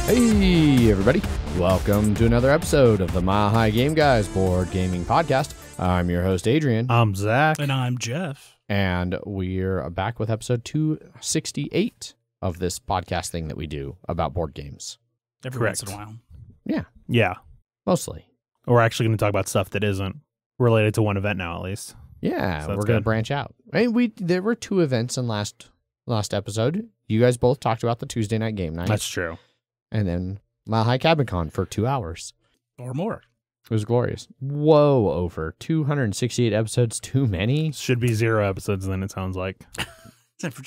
Hey everybody, welcome to another episode of the Mile High Game Guys Board Gaming Podcast. I'm your host Adrian. I'm Zach. And I'm Jeff. And we're back with episode 268 of this podcast thing that we do about board games. Every once in a while. Yeah. Mostly. We're actually going to talk about stuff that isn't related to one event now, at least. Yeah, So we're that's going to good. branch out. I mean, there were two events in last episode. You guys both talked about the Tuesday night game night. That's true. And then Mile High Cabin Con for 2 hours. Or more. It was glorious. Whoa, over 268 episodes, too many? Should be 0 episodes then, it sounds like.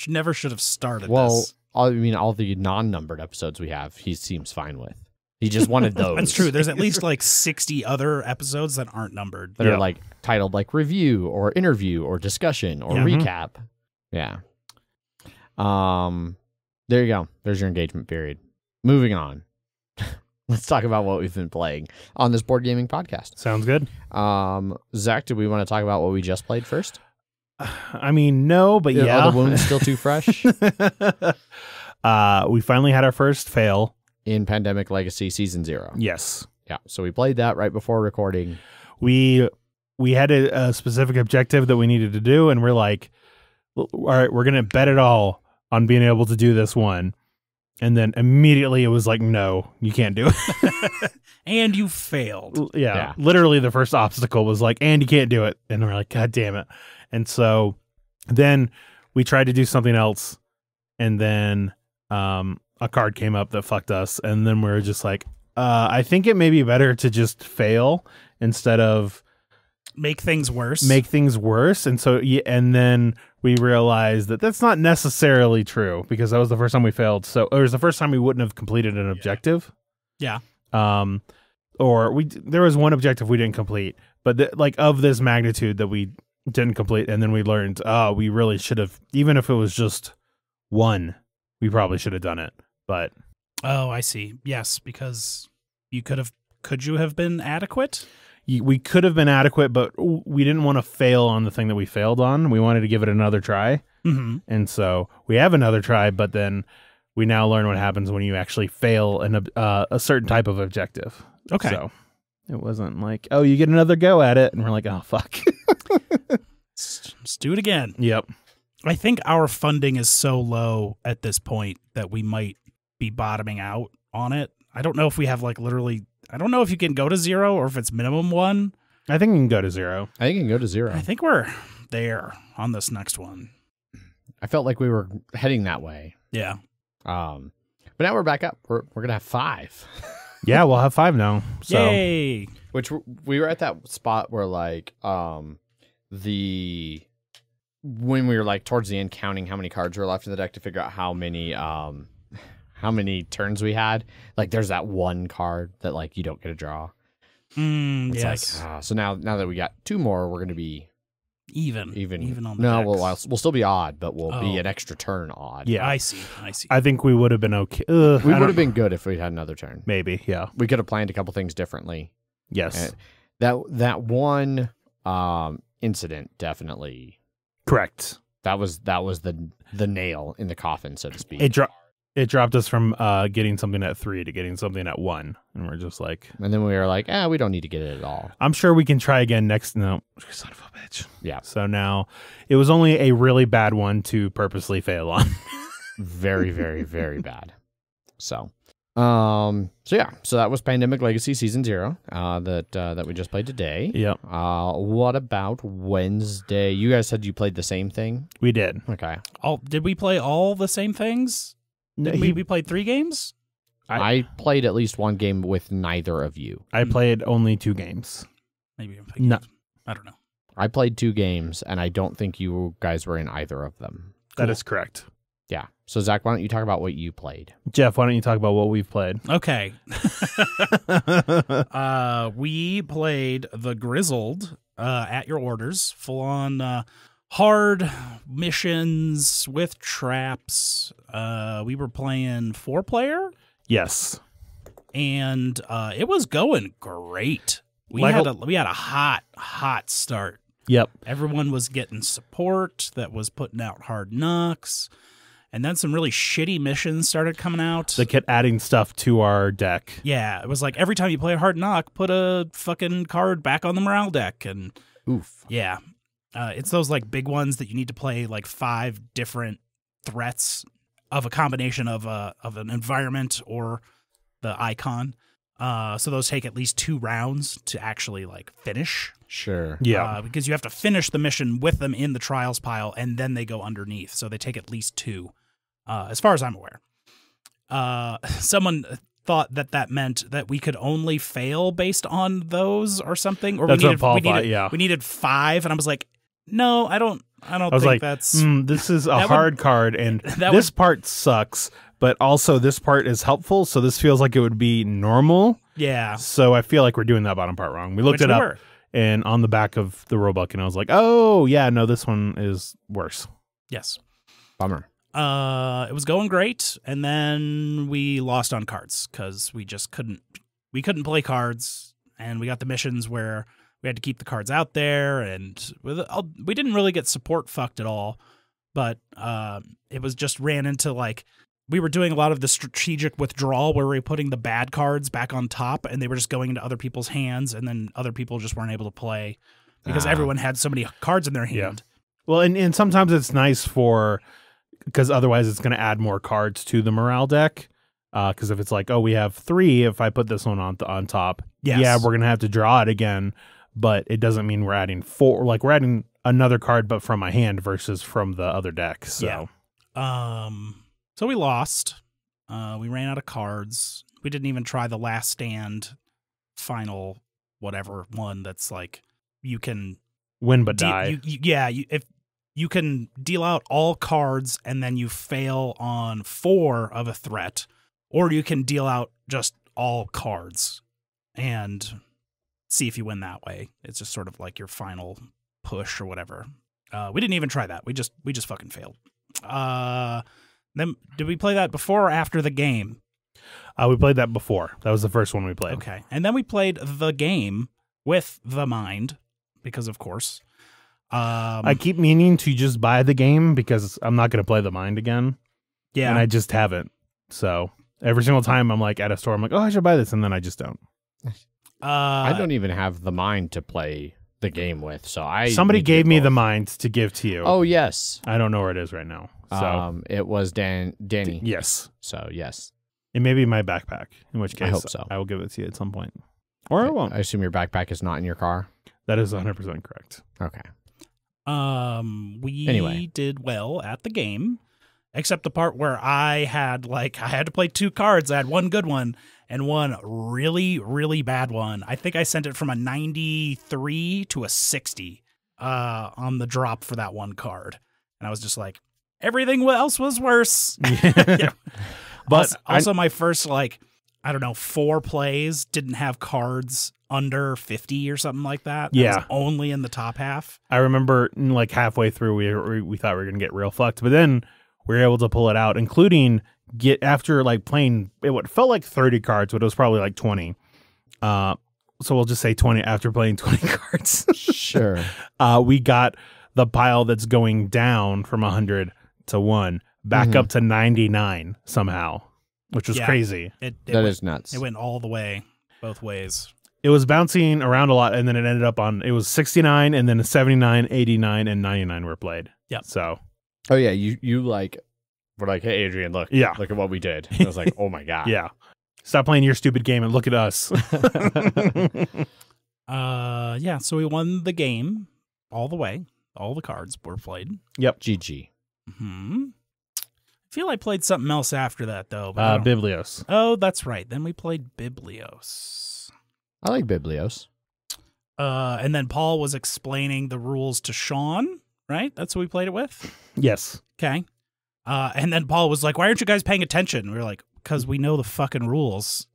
Never should have started Well, this. all the non-numbered episodes we have, he seems fine with. He just wanted those. That's true. There's at least like 60 other episodes that aren't numbered. That are like titled like review or interview or discussion or recap. Yeah. There you go. There's your engagement period. Moving on. Let's talk about what we've been playing on this board gaming podcast. Sounds good. Zach, do we want to talk about what we just played first? I mean, no, but yeah. Are the wounds still too fresh? We finally had our first fail. In Pandemic Legacy Season 0. Yes. Yeah. So we played that right before recording. We had a specific objective that we needed to do, and we're like, all right, we're going to bet it all on being able to do this one. And then immediately it was like, no, you can't do it. And you failed. Yeah. Literally the first obstacle was like, and you can't do it. And we're like, God damn it. And so then we tried to do something else. And then a card came up that fucked us. And then we were just like, I think it may be better to just fail instead of Make things worse. And so, and then we realized that that's not necessarily true because that was the first time we failed. So it was the first time we wouldn't have completed an objective. Yeah. Or there was one objective we didn't complete, but like of this magnitude that we didn't complete. And then we learned, we really should have, even if it was just one, we probably should have done it. But Oh, I see. Yes, because you could you have been adequate? we could have been adequate, but we didn't want to fail on the thing that we failed on. We wanted to give it another try. Mm-hmm. And so we have another try, but then we now learn what happens when you actually fail a certain type of objective. Okay. So it wasn't like, oh, you get another go at it. And we're like, oh, fuck. Let's do it again. Yep. I think our funding is so low at this point that we might be bottoming out on it. I don't know if we have like literally, I don't know if you can go to 0 or if it's minimum 1. I think you can go to 0. I think it can go to 0. I think we're there on this next one. I felt like we were heading that way. Yeah. But now we're back up. We're gonna have 5. Yeah, we'll have 5 now. So Yay. Which we were at that spot where like when we were like towards the end counting how many cards were left in the deck to figure out how many turns we had. Like there's that one card that like you don't get a draw. It's Yes. like so now that we got 2 more, we're gonna be Even on the no, decks. we'll still be odd, but we'll be Oh. an extra turn odd. yeah, I see. I think we would have been okay. We would have been good if we'd had another turn. Maybe. Yeah. We could have planned a couple things differently. Yes. And that one incident definitely Correct. that was the nail in the coffin, so to speak. It dropped us from getting something at 3 to getting something at 1. And we're just like, And then we were like, we don't need to get it at all. I'm sure we can try again next. No, son of a bitch. Yeah. So now it was only a really bad one to purposely fail on. Very, very, very bad. So that was Pandemic Legacy Season 0 that we just played today. Yep. What about Wednesday? You guys said you played the same thing? We did. Okay. Did we play all the same things? We played 3 games? I played at least 1 game with neither of you. I played only 2 games. Maybe I'm thinking. No. I don't know. I played 2 games, and I don't think you guys were in either of them. That is correct. Yeah. So, Zach, why don't you talk about what you played? Jeff, why don't you talk about what we've played? Okay. We played the Grizzled at your orders, full on hard missions with traps. We were playing 4-player, Yes. and it was going great. We Like had a hot start. Yep. Everyone was getting support that was putting out hard knocks. And then some really shitty missions started coming out. They kept adding stuff to our deck. Yeah, it was like every time you play a hard knock, put a fucking card back on the morale deck. And Oof. yeah, it's those like big ones that you need to play like 5 different threats of a combination of an environment or the icon. So those take at least 2 rounds to actually like finish. Sure. Yeah. Because you have to finish the mission with them in the trials pile, and then they go underneath. So they take at least 2, as far as I'm aware. Someone thought that meant that we could only fail based on those or something. Or That's what Paul thought, yeah. We needed 5, and I was like, no, I don't I was think like, that's... this is a hard card, and this part sucks, but also this part is helpful, so this feels like it would be normal. Yeah. So I feel like we're doing that bottom part wrong. We looked it up, and on the back of the rulebook, and I was like, oh, yeah, no, this one is worse. Yes. Bummer. It was going great, and then we lost on cards because we just couldn't play cards, and we got the missions where we had to keep the cards out there, and we didn't really get support fucked at all, but it was just ran into like we were doing a lot of the strategic withdrawal where we were putting the bad cards back on top, and they were just going into other people's hands, and then other people just weren't able to play because everyone had so many cards in their hand. Yeah. Well, and sometimes it's nice because otherwise it's going to add more cards to the morale deck. Because if it's like, oh, we have 3, if I put this one on top, yeah, we're going to have to draw it again. But it doesn't mean we're adding 4. Like we're adding another card, but from my hand versus from the other deck. So, so we lost. We ran out of cards. We didn't even try the last stand, final whatever one that's like you can win but die. If you can deal out all cards and then you fail on 4 of a threat, or you can deal out just all cards and see if you win that way. It's just sort of like your final push or whatever. We didn't even try that. We just fucking failed. Then did we play that before or after the game? We played that before. That was the first one we played. Okay. And then we played the game with the mind because of course. I keep meaning to just buy the game because I'm not going to play the mind again. Yeah. And I just haven't. So every single time I'm like at a store, I'm like, oh, I should buy this. And then I just don't. I don't even have the mind to play the game with. So somebody gave me the mind to give to you. Oh, yes. I don't know where it is right now. So it was Danny. Yes. So yes. It may be my backpack, in which case I hope so. I will give it to you at some point. Or I won't. I assume your backpack is not in your car. That is 100% correct. Okay. We did well at the game, except the part where I had to play 2 cards. I had one good one and one really, really bad one. I think I sent it from a 93 to a 60 on the drop for that one card. And I was just like, everything else was worse. Yeah. But also my first, 4 plays didn't have cards under 50 or something like that. Yeah. It was only in the top half. I remember halfway through we thought we were going to get real fucked, but then we were able to pull it out, including after playing what felt like 30 cards, but it was probably 20. So we'll just say 20 after playing 20 cards. Sure. We got the pile that's going down from 100 to 1 back up to 99 somehow, which was crazy. That is nuts. It went all the way, both ways. It was bouncing around a lot, and then it ended up it was 69, and then 79, 89, and 99 were played. Yeah. So. Oh, yeah. You were like, hey, Adrian, look. Yeah. Look at what we did. And I was like, oh, my God. Yeah. Stop playing your stupid game and look at us. Yeah, so we won the game all the way. All the cards were played. Yep. GG. I feel I played something else after that, though. Biblios. Oh, that's right. Then we played Biblios. I like Biblios. And then Paul was explaining the rules to Sean, right? That's what we played it with? Yes. Okay. And then Paul was like, why aren't you guys paying attention? We were like, because we know the fucking rules.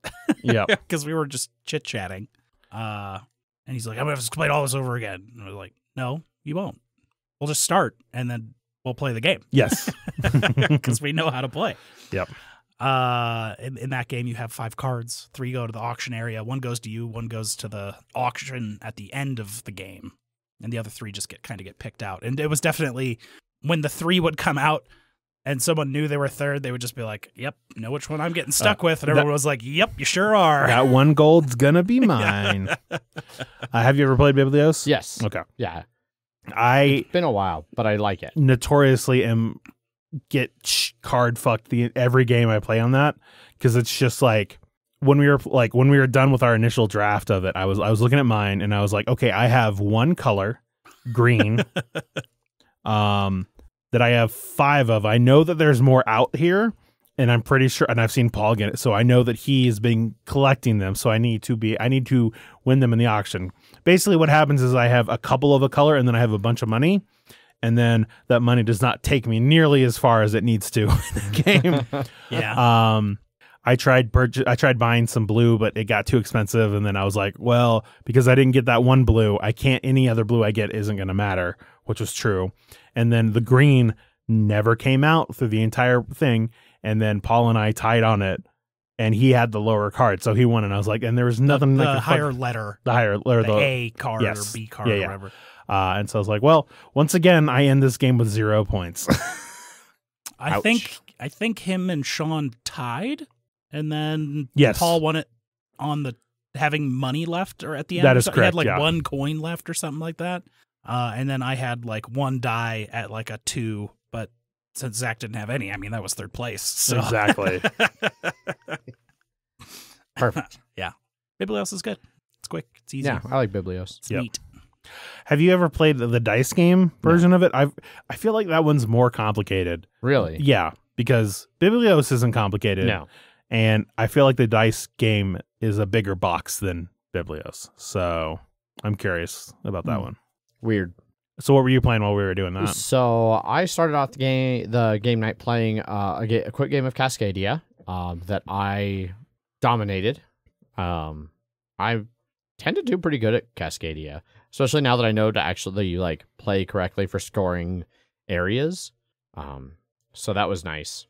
Yeah. Because we were just chit-chatting. And he's like, I'm going to have to play all this over again. And we're like, no, you won't. We'll just start, and then we'll play the game. Yes. Because we know how to play. Yep. In that game, you have 5 cards. 3 go to the auction area. 1 goes to you. 1 goes to the auction at the end of the game. And the other 3 just get picked out. And it was definitely, when the 3 would come out, and someone knew they were third, they would just be like, "Yep, know which one I'm getting stuck with," and everyone was like, "Yep, you sure are." That one gold's gonna be mine. Have you ever played Biblios? Yes. Okay. Yeah. I It's been a while, but I like it. notoriously get card fucked every game I play on that, because it's just like when we were done with our initial draft of it, I was looking at mine and I was like, okay, I have one color, green, that I have 5 of. I know that there's more out here, and I'm pretty sure, and I've seen Paul get it, so I know that he has been collecting them. So I need to win them in the auction. Basically, what happens is I have a couple of a color, and then I have a bunch of money, and then that money does not take me nearly as far as it needs to in the game. Yeah. I tried buying some blue, but it got too expensive, and then I was like, well, because I didn't get that one blue, any other blue I get isn't going to matter, which was true. And then the green never came out through the entire thing, and then Paul and I tied on it, and he had the lower card, so he won, and I was like, and there was nothing the higher letter, the higher letter, the A card or B card or whatever. And so I was like, well, once again, I end this game with 0 points. I think him and Sean tied, and then Yes. Paul won it on the having money left, or at the end. That is He had correct, like yeah. 1 coin left or something like that. And then I had like 1 die at like a 2, but since Zach didn't have any, I mean, that was third place. So. Exactly. Perfect. Yeah. Biblios is good. It's quick. It's easy. Yeah, I like Biblios. It's neat. Have you ever played the dice game version of it? I feel like that one's more complicated. Really? Yeah, because Biblios isn't complicated. No. And I feel like the dice game is a bigger box than Biblios. So I'm curious about that one. Weird. So what were you playing while we were doing that? So I started off the game night playing a quick game of Cascadia that I dominated. I tend to do pretty good at Cascadia, especially now that I know to actually like play correctly for scoring areas. So that was nice.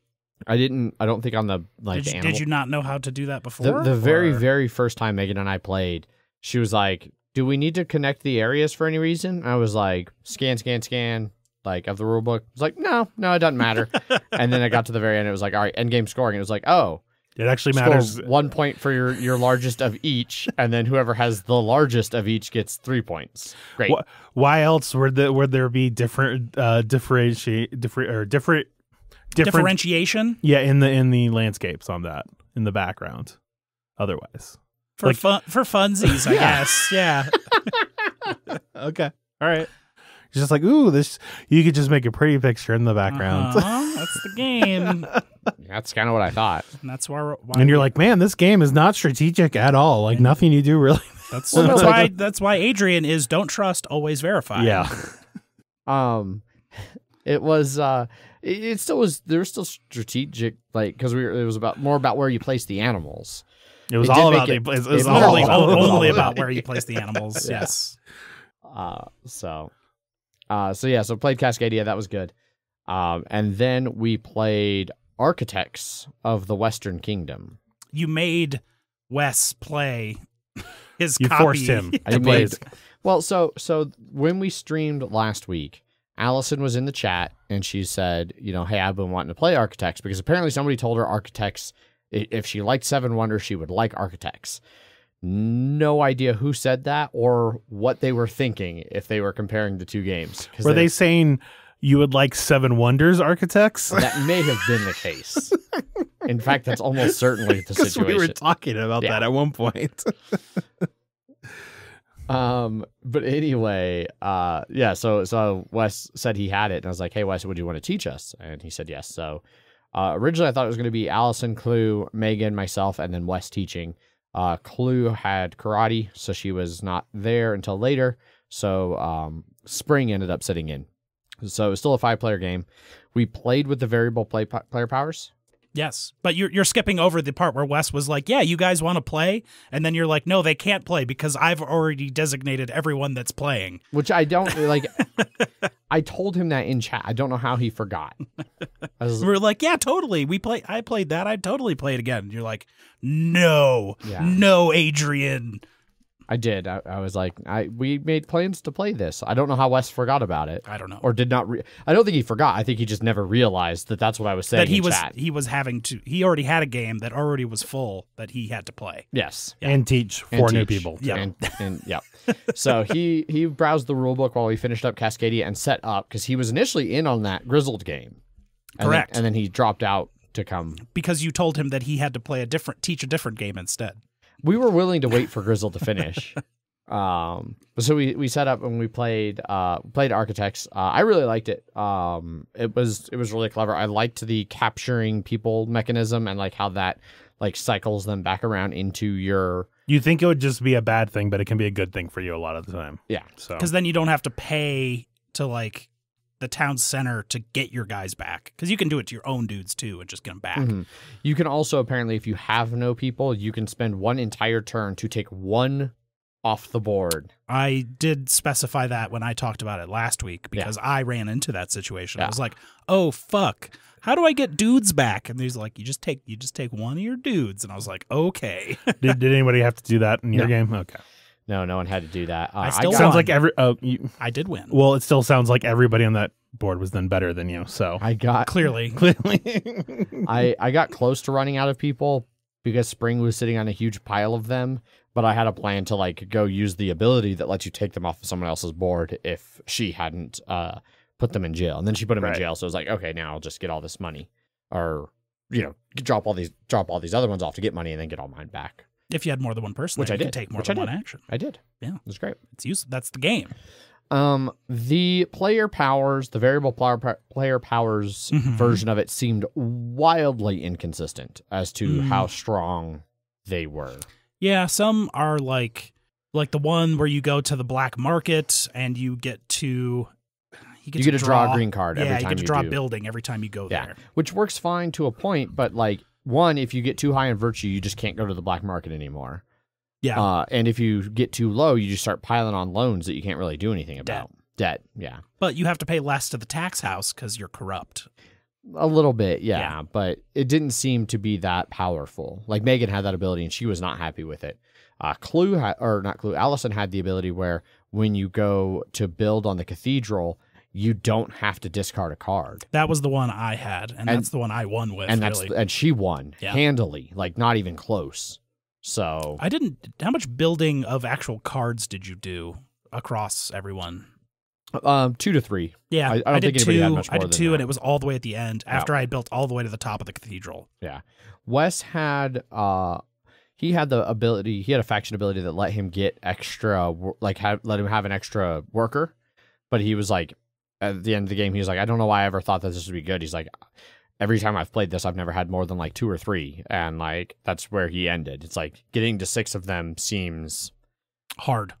I don't think on the like Did you not know how to do that before? The very first time Megan and I played, she was like, "Do we need to connect the areas for any reason?" I was like, scan, like of the rule book. I was like, no, it doesn't matter. And then I got to the very end. It was like, all right, end game scoring. And it was like, oh, It actually matters. score 1 point for your largest of each, and then whoever has the largest of each gets 3 points. Great. Why else would there be different differentiation? Yeah, in the landscapes on that in the background. Otherwise, For funsies, I guess. Yeah. okay, all right. It's just like, ooh, this. You could just make a pretty picture in the background. That's the game. That's kind of what I thought. And that's why And you're like, man, this game is not strategic at all. Like nothing you do really. That's why Adrian is don't trust, always verify. Yeah. It was it still was, there was still strategic, like, because it was more about where you place the animals. It was It all did about make the. it- It was it all was about only about where you place the animals. Yeah. Yes. So played Cascadia, that was good. And then we played Architects of the Western Kingdom. You made Wes play his You copy. forced him. I play made, well, so when we streamed last week, Allison was in the chat and she said, hey, I've been wanting to play Architects because apparently somebody told her Architects, if she liked Seven Wonders, she would like Architects. No idea who said that or what they were thinking if they were comparing the two games. Were they saying you would like Seven Wonders Architects? That may have been the case. In fact, that's almost certainly the situation. We were talking about that at one point. But anyway, so Wes said he had it, and I was like, hey, Wes, would you want to teach us? And he said yes. So originally I thought it was going to be Allison, Clue, Megan, myself, and then Wes teaching. Clue had karate, so she was not there until later. So Spring ended up sitting in. So it was still a 5-player game. We played with the variable player powers. Yes, but you're skipping over the part where Wes was like, yeah, you guys want to play? And then you're like, no, they can't play because I've already designated everyone that's playing. Which I don't, like, I told him that in chat. I don't know how he forgot. We're like, yeah, totally. I played that. I'd totally play it again. And you're like, no, Yeah. no, Adrian. I did. I was like, we made plans to play this. I don't know how Wes forgot about it. I don't know. Or did not. I don't think he forgot. I think he just never realized that that's what I was saying. That he was having to. He already had a game that already was full that he had to play. Yes, and teach four new people. Yeah, and yeah. So he browsed the rule book while we finished up Cascadia and set up because he was initially in on that Grizzled game. Correct. And then he dropped out to come because you told him that he had to teach a different game instead. We were willing to wait for Grizzled to finish. So we set up and we played Architects. I really liked it. It was really clever. I liked the capturing people mechanism and like how that like cycles them back around into your. You think it would just be a bad thing, but it can be a good thing for you a lot of the time. Yeah. So because then you don't have to pay to like the town center to get your guys back, because you can do it to your own dudes too and just get them back. Mm-hmm. You can also apparently, if you have no people, you can spend one entire turn to take one off the board. I did specify that when I talked about it last week because I ran into that situation. I was like, "Oh fuck, how do I get dudes back?" And he's like, "You just take one of your dudes." And I was like, "Okay." did anybody have to do that in your game? Okay. No one had to do that. Sounds like I did win. Well, it still sounds like everybody on that board was then better than you. So I got clearly. I got close to running out of people because Spring was sitting on a huge pile of them, but I had a plan to like go use the ability that lets you take them off of someone else's board if she hadn't put them in jail, and then she put them in jail. So it was like, okay, now I'll just get all this money, or drop all these other ones off to get money, and then get all mine back. If you had more than one person, which I did, you can take more than one action. I did. Yeah, it was great. That's the game. The player powers, the variable player powers version of it seemed wildly inconsistent as to how strong they were. Yeah, some are like the one where you go to the black market and you get to draw a green card every time you get to draw do. A building every time you go there. Which works fine to a point, but like one, if you get too high in virtue, you just can't go to the black market anymore. Yeah. And if you get too low, you just start piling on loans that you can't really do anything about. Debt, yeah. But you have to pay less to the tax house because you're corrupt. A little bit, yeah, but it didn't seem to be that powerful. Like Megan had that ability and she was not happy with it. Allison had the ability where when you go to build on the cathedral, you don't have to discard a card. That was the one I had, and that's the one I won with. And she won handily, like not even close. So I didn't. How much building of actual cards did you do across everyone? 2 to 3. Yeah, I don't think anybody had much more I did than 2, that. and it was all the way at the end after I had built all the way to the top of the cathedral. Yeah, Wes had he had the ability. He had a faction ability that let him get extra, let him have an extra worker. But he was like, at the end of the game, he was like, I don't know why I ever thought that this would be good. He's like, every time I've played this, I've never had more than like 2 or 3, and like that's where he ended. It's like getting to 6 of them seems hard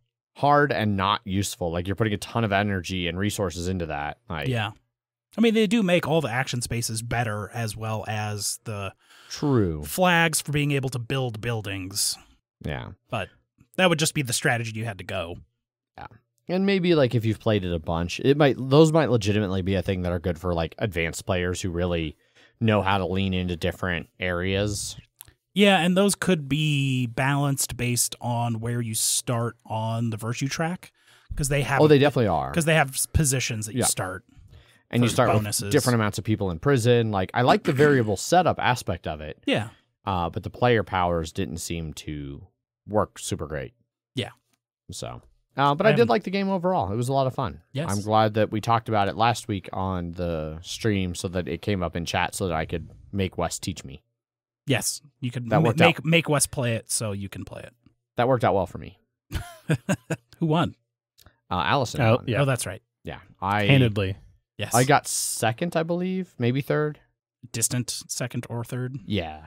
and not useful. Like you're putting a ton of energy and resources into that. Like, yeah. I mean, they do make all the action spaces better, as well as the flags for being able to build buildings. Yeah. But that would just be the strategy you had to go. Yeah. And maybe like if you've played it a bunch, those might legitimately be a thing that are good for like advanced players who really know how to lean into different areas. Yeah, and those could be balanced based on where you start on the virtue track, because they have. Oh, they definitely are, because they have positions that you start, and you start bonuses with different amounts of people in prison. Like I like the variable setup aspect of it. Yeah, but the player powers didn't seem to work super great. Yeah, so. But I did like the game overall. It was a lot of fun. Yes. I'm glad that we talked about it last week on the stream so that it came up in chat so that I could make Wes teach me. Yes, you could make Wes play it so you can play it. That worked out well for me. Who won? Allison won. Yeah. Oh, that's right. Yeah. Handedly. Yes. I got second, I believe. Maybe third. Distant second or third. Yeah.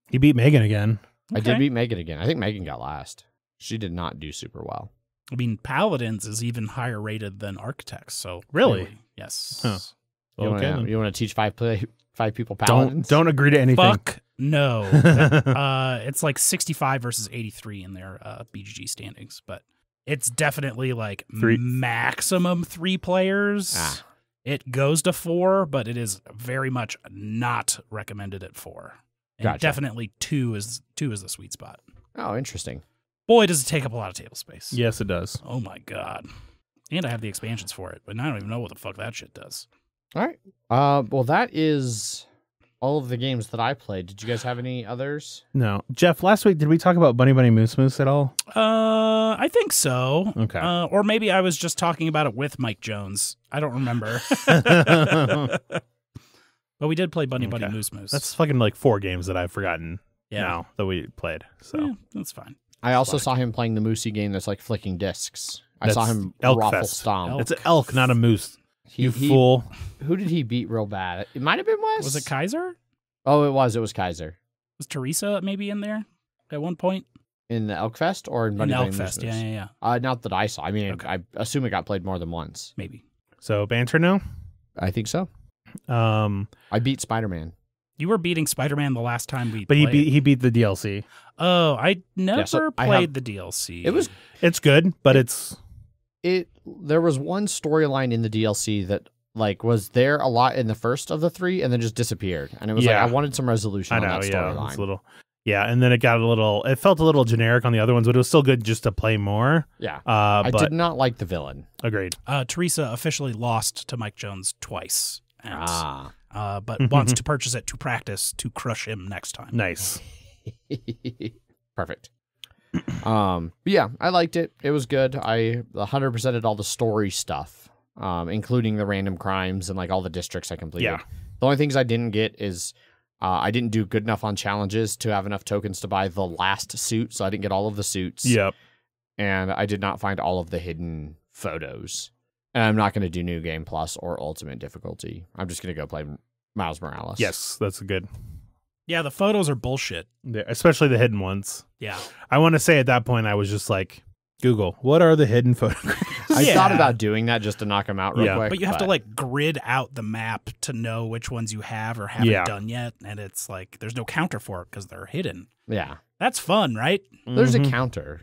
He beat Megan again. Okay. I did beat Megan again. I think Megan got last. She did not do super well. I mean, Paladins is even higher rated than Architects. So really? Yes. Huh. You want to teach five people Paladins? Don't agree to anything. Fuck no. It's like 65 versus 83 in their BGG standings, but it's definitely like maximum 3 players. It goes to 4, but it is very much not recommended at 4. And definitely 2 is the sweet spot. Oh, interesting. Boy, does it take up a lot of table space. Yes, it does. Oh my god. And I have the expansions for it, but I don't even know what the fuck that shit does. All right. Well, that is all of the games that I played. Did you guys have any others? No. Jeff, last week, did we talk about Bunny Bunny Moose Moose at all? I think so. Okay. Or maybe I was just talking about it with Mike Jones. I don't remember. But we did play Bunny Bunny Moose Moose. That's fucking like 4 games that I've forgotten Yeah. now that we played. So Yeah, that's fine. I also saw him playing the Moosey game that's like flicking discs. I saw That's him Elk raffle Fest. stomp. It's an elk, not a moose. You fool. Who did he beat real bad? It might have been Wes. Was it Kaiser? Oh, it was Kaiser. Was Teresa maybe in there at one point? In the Elk Fest or in Bunny In Bunny Elk Moose Fest, Moose? yeah. Not that I saw. I mean, Okay. I assume it got played more than once. Maybe. So banter now. I think so. I beat Spider-Man. You were beating Spider-Man the last time we but played. he beat the DLC. Oh, I never so I played the DLC. It's good, but There was one storyline in the DLC that like was there a lot in the first of the 3 and then just disappeared. And it was like I wanted some resolution I on know, that yeah, storyline. it's a little, and then it felt a little generic on the other ones, but it was still good just to play more. Yeah. I did not like the villain. Agreed. Teresa officially lost to Mike Jones twice. And, Ah. but wants to purchase it to practice to crush him next time. Nice. Perfect. But yeah, I liked it. It was good. I 100%ed all the story stuff, including the random crimes and like all the districts I completed. Yeah. The only things I didn't get is I didn't do good enough on challenges to have enough tokens to buy the last suit, so I didn't get all of the suits. Yep. And I did not find all of the hidden photos. And I'm not going to do New Game Plus or Ultimate Difficulty. I'm just going to go play Miles Morales. Yes, that's good. Yeah, the photos are bullshit. Yeah, especially the hidden ones. Yeah. I want to say at that point I was just like, Google, what are the hidden photographs? I thought about doing that just to knock them out real quick. But you have to like grid out the map to know which ones you have or haven't done yet. And it's like there's no counter for it because they're hidden. Yeah. That's fun, right? There's a counter.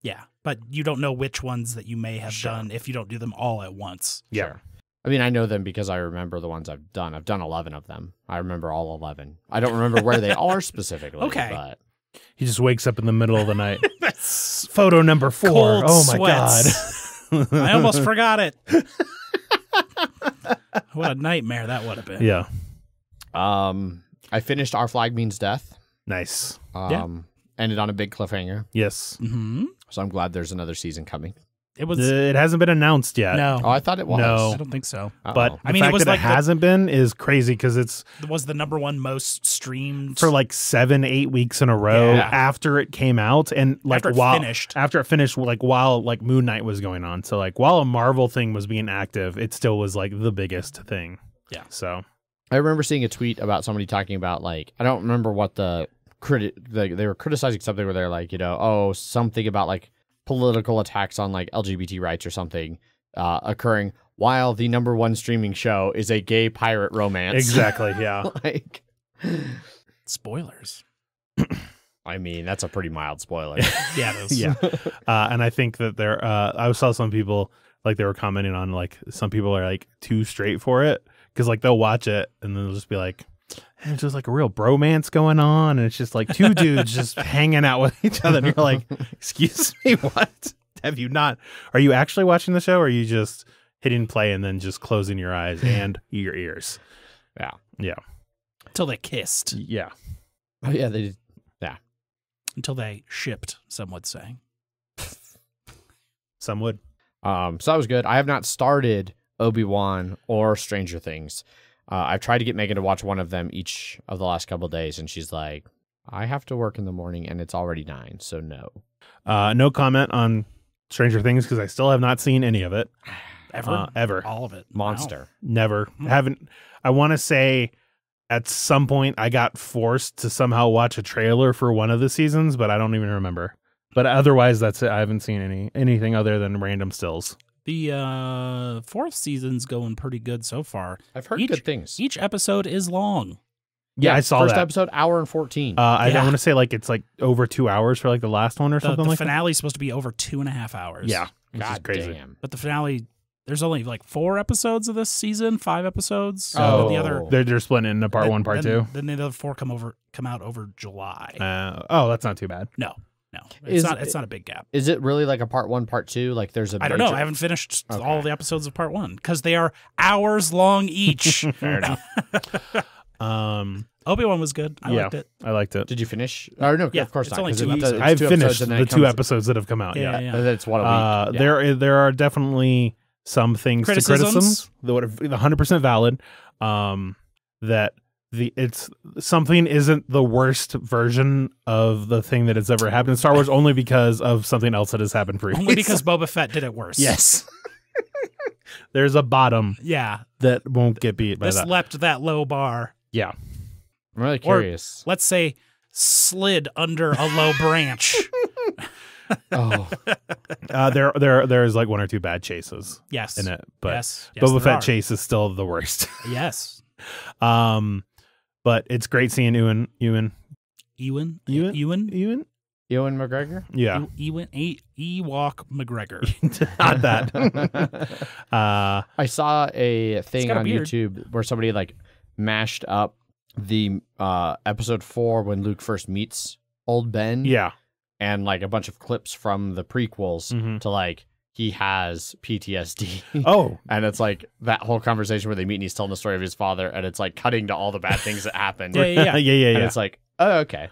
Yeah. But you don't know which ones that you may have done if you don't do them all at once. Yeah. Sure. I mean, I know them because I remember the ones I've done. I've done 11 of them. I remember all 11. I don't remember where they are specifically. Okay. But He just wakes up in the middle of the night. Photo number 4. Cold oh my sweats. God. I almost forgot it. What a nightmare that would have been. Yeah. I finished Our Flag Means Death. Nice. Ended on a big cliffhanger. Yes. Mm-hmm. So I'm glad there's another season coming. It was It hasn't been announced yet. no. Oh, I thought it was. No. I don't think so. Uh-oh. But I mean, it fact was that like it hasn't been is crazy because it's It was the number 1 most streamed for like 7-8 weeks in a row Yeah. after it came out and like After it finished. like while like Moon Knight was going on. So like while a Marvel thing was being active, it still was like the biggest thing. Yeah. So I remember seeing a tweet about somebody talking about like, I don't remember what they were criticizing something where they're like, something about like political attacks on like LGBT rights or something occurring while the number 1 streaming show is a gay pirate romance. exactly. Yeah. Like, spoilers. I mean, that's a pretty mild spoiler. Yeah, it is. Yeah. And I think that I saw some people like they were commenting on like some people are like too straight for it because like they'll watch it and then they'll just be like, it's just like a real bromance going on and it's just like 2 dudes just hanging out with each other and you're like, excuse me, what? Have you not? Are you actually watching the show or are you just hitting play and then just closing your eyes and your ears? Yeah. Yeah. Until they kissed. Yeah. Oh, yeah, they did. Yeah. Until they shipped, some would say. Some would. So that was good. I have not started Obi-Wan or Stranger Things. I've tried to get Megan to watch one of them each of the last couple of days, and she's like, I have to work in the morning, and it's already 9, so no. No comment on Stranger Things because I still have not seen any of it. Ever? All of it. Monster. Wow. Never. Haven't. I want to say at some point I got forced to somehow watch a trailer for one of the seasons, but I don't even remember. But otherwise, that's it. I haven't seen anything other than random stills. The 4th season's going pretty good so far. I've heard good things. Each episode is long. Yeah, I saw first that. episode, hour and 14. I want to say like it's like over 2 hours for like the last one or something The like finale's supposed to be over 2.5 hours. that. Yeah, which is God crazy. damn. But the finale, there's only like 4 episodes of this season, 5 episodes. Oh. And the other They're splitting it into part 1, part 2. Then the other 4 come out over July. Oh, that's not too bad. No. No, Is it's not a big gap. Is it really like a part 1, part 2? Like there's a I don't know. major- I haven't finished Okay. all the episodes of part 1 because they are hours long each. Fair enough. Obi-Wan was good. I liked it. I liked it. Did you finish? Oh no, Yeah, of course it's not. only 'cause two it's episodes. I've two finished episodes and then the it 2 comes- episodes that have come out. Yeah, Yeah. yeah. And then it's what a week. Yeah. There are definitely some things to Criticisms? criticism that would have 100% valid. That it's something isn't the worst version of the thing that has ever happened in Star Wars only because of something else that has happened previously. Only because Boba Fett did it worse. yes, there's a bottom Yeah. that won't get beat by This that. leapt that low bar. Yeah, I'm really curious. Let's say slid under a low branch. Oh, there's like 1 or 2 bad chases Yes. in it, but yes. Boba there Fett are. chase is still the worst. Yes. But it's great seeing Ewan. Ewan? Ewan? Ewan McGregor. Yeah, Ewok McGregor. not that. I saw a thing got a on beard. YouTube where somebody like mashed up the episode 4 when Luke first meets old Ben. Yeah. And like a bunch of clips from the prequels Mhm. to like he has PTSD. Oh, And it's like that whole conversation where they meet and he's telling the story of his father and it's like cutting to all the bad things that happened. Yeah, yeah, yeah. yeah. And it's like, oh, okay.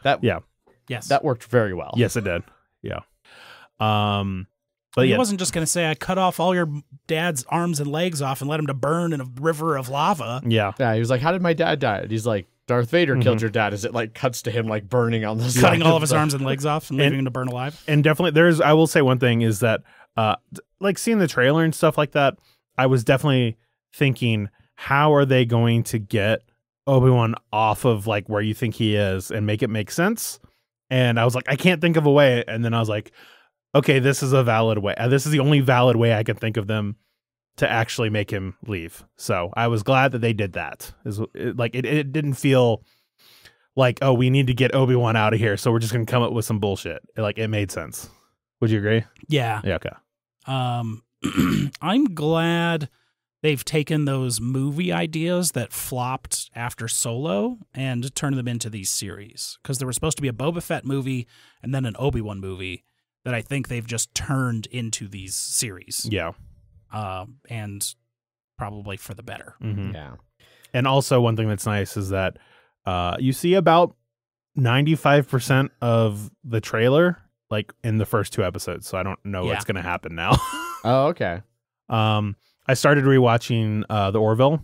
Yes. That worked very well. Yes, it did. Yeah. But he yeah, wasn't just going to say, I cut off all your dad's arms and legs off and let him to burn in a river of lava. yeah. Yeah, he was like, how did my dad die? And he's like, Darth Vader Mhm. killed your dad. As it like cuts to him like burning on the Cutting side all of his the- arms and legs off and leaving him to burn alive. And definitely, I will say one thing is that, like seeing the trailer and stuff like that, I was definitely thinking, how are they going to get Obi-Wan off of like where you think he is and make it make sense? And I was like, I can't think of a way. And then I was like, okay, this is a valid way. This is the only valid way I can think of them to actually make him leave. So I was glad that they did that. It didn't feel like, oh, we need to get Obi-Wan out of here, so we're just going to come up with some bullshit. It made sense. Would you agree? Yeah. Yeah, okay. I'm glad they've taken those movie ideas that flopped after Solo and turned them into these series. Because there was supposed to be a Boba Fett movie and then an Obi-Wan movie that I think they've just turned into these series. Yeah. And probably for the better. Mhm. Yeah. And also one thing that's nice is that you see about 95% of the trailer like in the first 2 episodes. So I don't know what's going to happen now. Oh, okay. I started rewatching the Orville,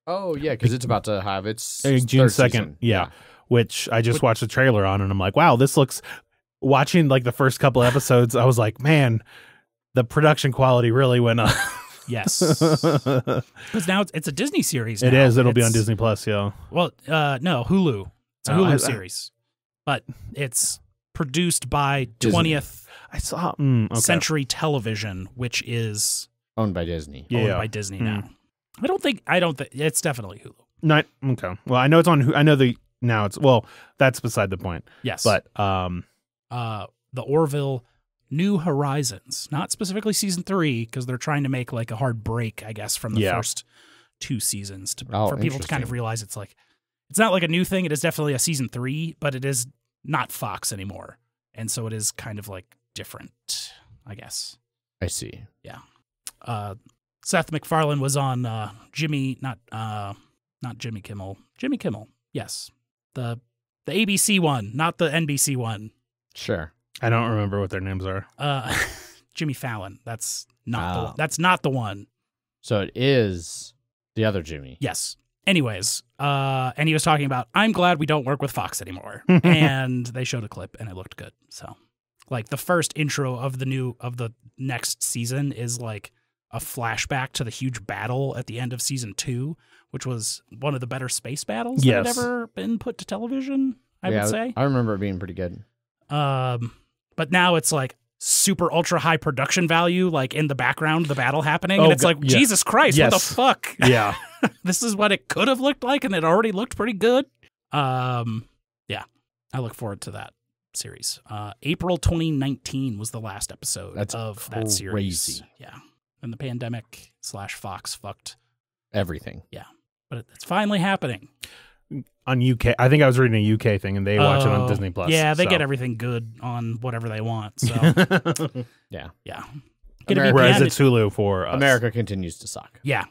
Oh, yeah, because it's about to have its June third 2nd. season. Yeah. Which I just watched the trailer on and I'm like, wow, this looks, watching like the first couple episodes, I was like, man, the production quality really went up. Yes. Because now it's a Disney series. It now. is. It'll be on It's- Disney Plus. Yeah. Well, no, Hulu. It's a Oh, Hulu series. But it's produced by Disney. 20th I saw. Okay. Century Television, which is Owned by Disney. Yeah. owned by Disney now. I don't think it's definitely Hulu. Not okay. Well, I know it's on. I know now it's that's beside the point. Yes. But the Orville New Horizons, not specifically season 3, because they're trying to make like a hard break, I guess, from the first 2 seasons for people to kind of interesting. realize it's not like a new thing. It is definitely a season 3, but it is not Fox anymore, and so it is kind of like different, I guess. I see. Seth MacFarlane was on not Jimmy Kimmel. Jimmy Kimmel, yes, the ABC one, not the NBC one. Sure. I don't remember what their names are. Jimmy Fallon. That's not the one. That's not the one. So it is the other Jimmy. Yes. Anyways, and he was talking about, I'm glad we don't work with Fox anymore. And they showed a clip and it looked good. So like the first intro of the next season is like a flashback to the huge battle at the end of season 2, which was one of the better space battles that had ever been put to television, I would say. I remember it being pretty good. But now it's like super ultra high production value, like in the background, the battle happening. And it's like, Jesus Christ, what the fuck? Yeah. This is what it could have looked like, and it already looked pretty good. Yeah, I look forward to that series. April 2019 was the last episode of that series. Crazy. Yeah, and the pandemic / Fox fucked Everything. Yeah, but it's finally happening. on UK. I think I was reading a UK thing, and they watch it on Disney Plus. Yeah, they so. get everything good on whatever they want. So Yeah. yeah, Whereas it's Hulu for us. America continues to suck. Yeah.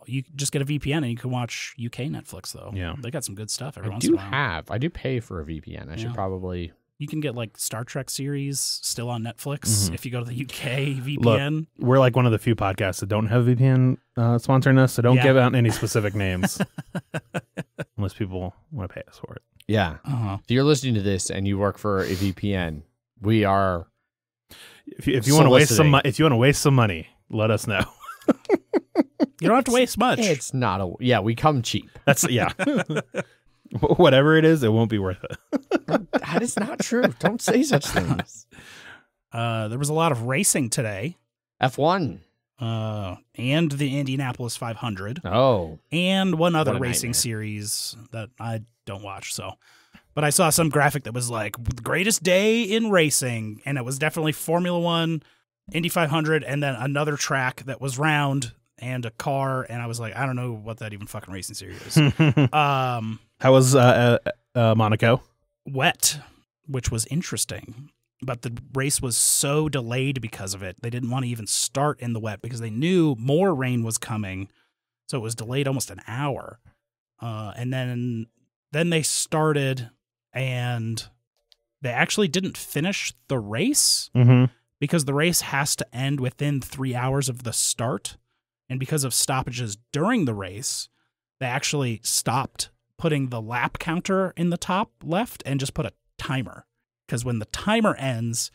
You just get a VPN and you can watch UK Netflix though. Yeah, they got some good stuff every once in a while. I do pay for a VPN. I should probably. You can get like Star Trek series still on Netflix if you go to the UK VPN. Look, we're like one of the few podcasts that don't have VPN sponsoring us, so don't give out any specific names unless people want to pay us for it. Yeah. If you're listening to this and you work for a VPN, we are. If you want to waste some money, let us know. You don't have to waste much. It's not a. Yeah, we come cheap. That's whatever it is, it won't be worth it. That is not true. Don't say such things. There was a lot of racing today. F1. And the Indianapolis 500. Oh. And one other racing series that I don't watch. But I saw some graphic that was like the greatest day in racing, and it was definitely Formula One, Indy 500, and then another track that was round and a car, and I was like, I don't know what that even fucking racing series is. How was Monaco? Wet, which was interesting, but the race was so delayed because of it. They didn't want to even start in the wet because they knew more rain was coming, so it was delayed almost an hour. And then they started, and they actually didn't finish the race because the race has to end within 3 hours of the start. And because of stoppages during the race, they actually stopped putting the lap counter in the top left and just put a timer. Because when the timer ends,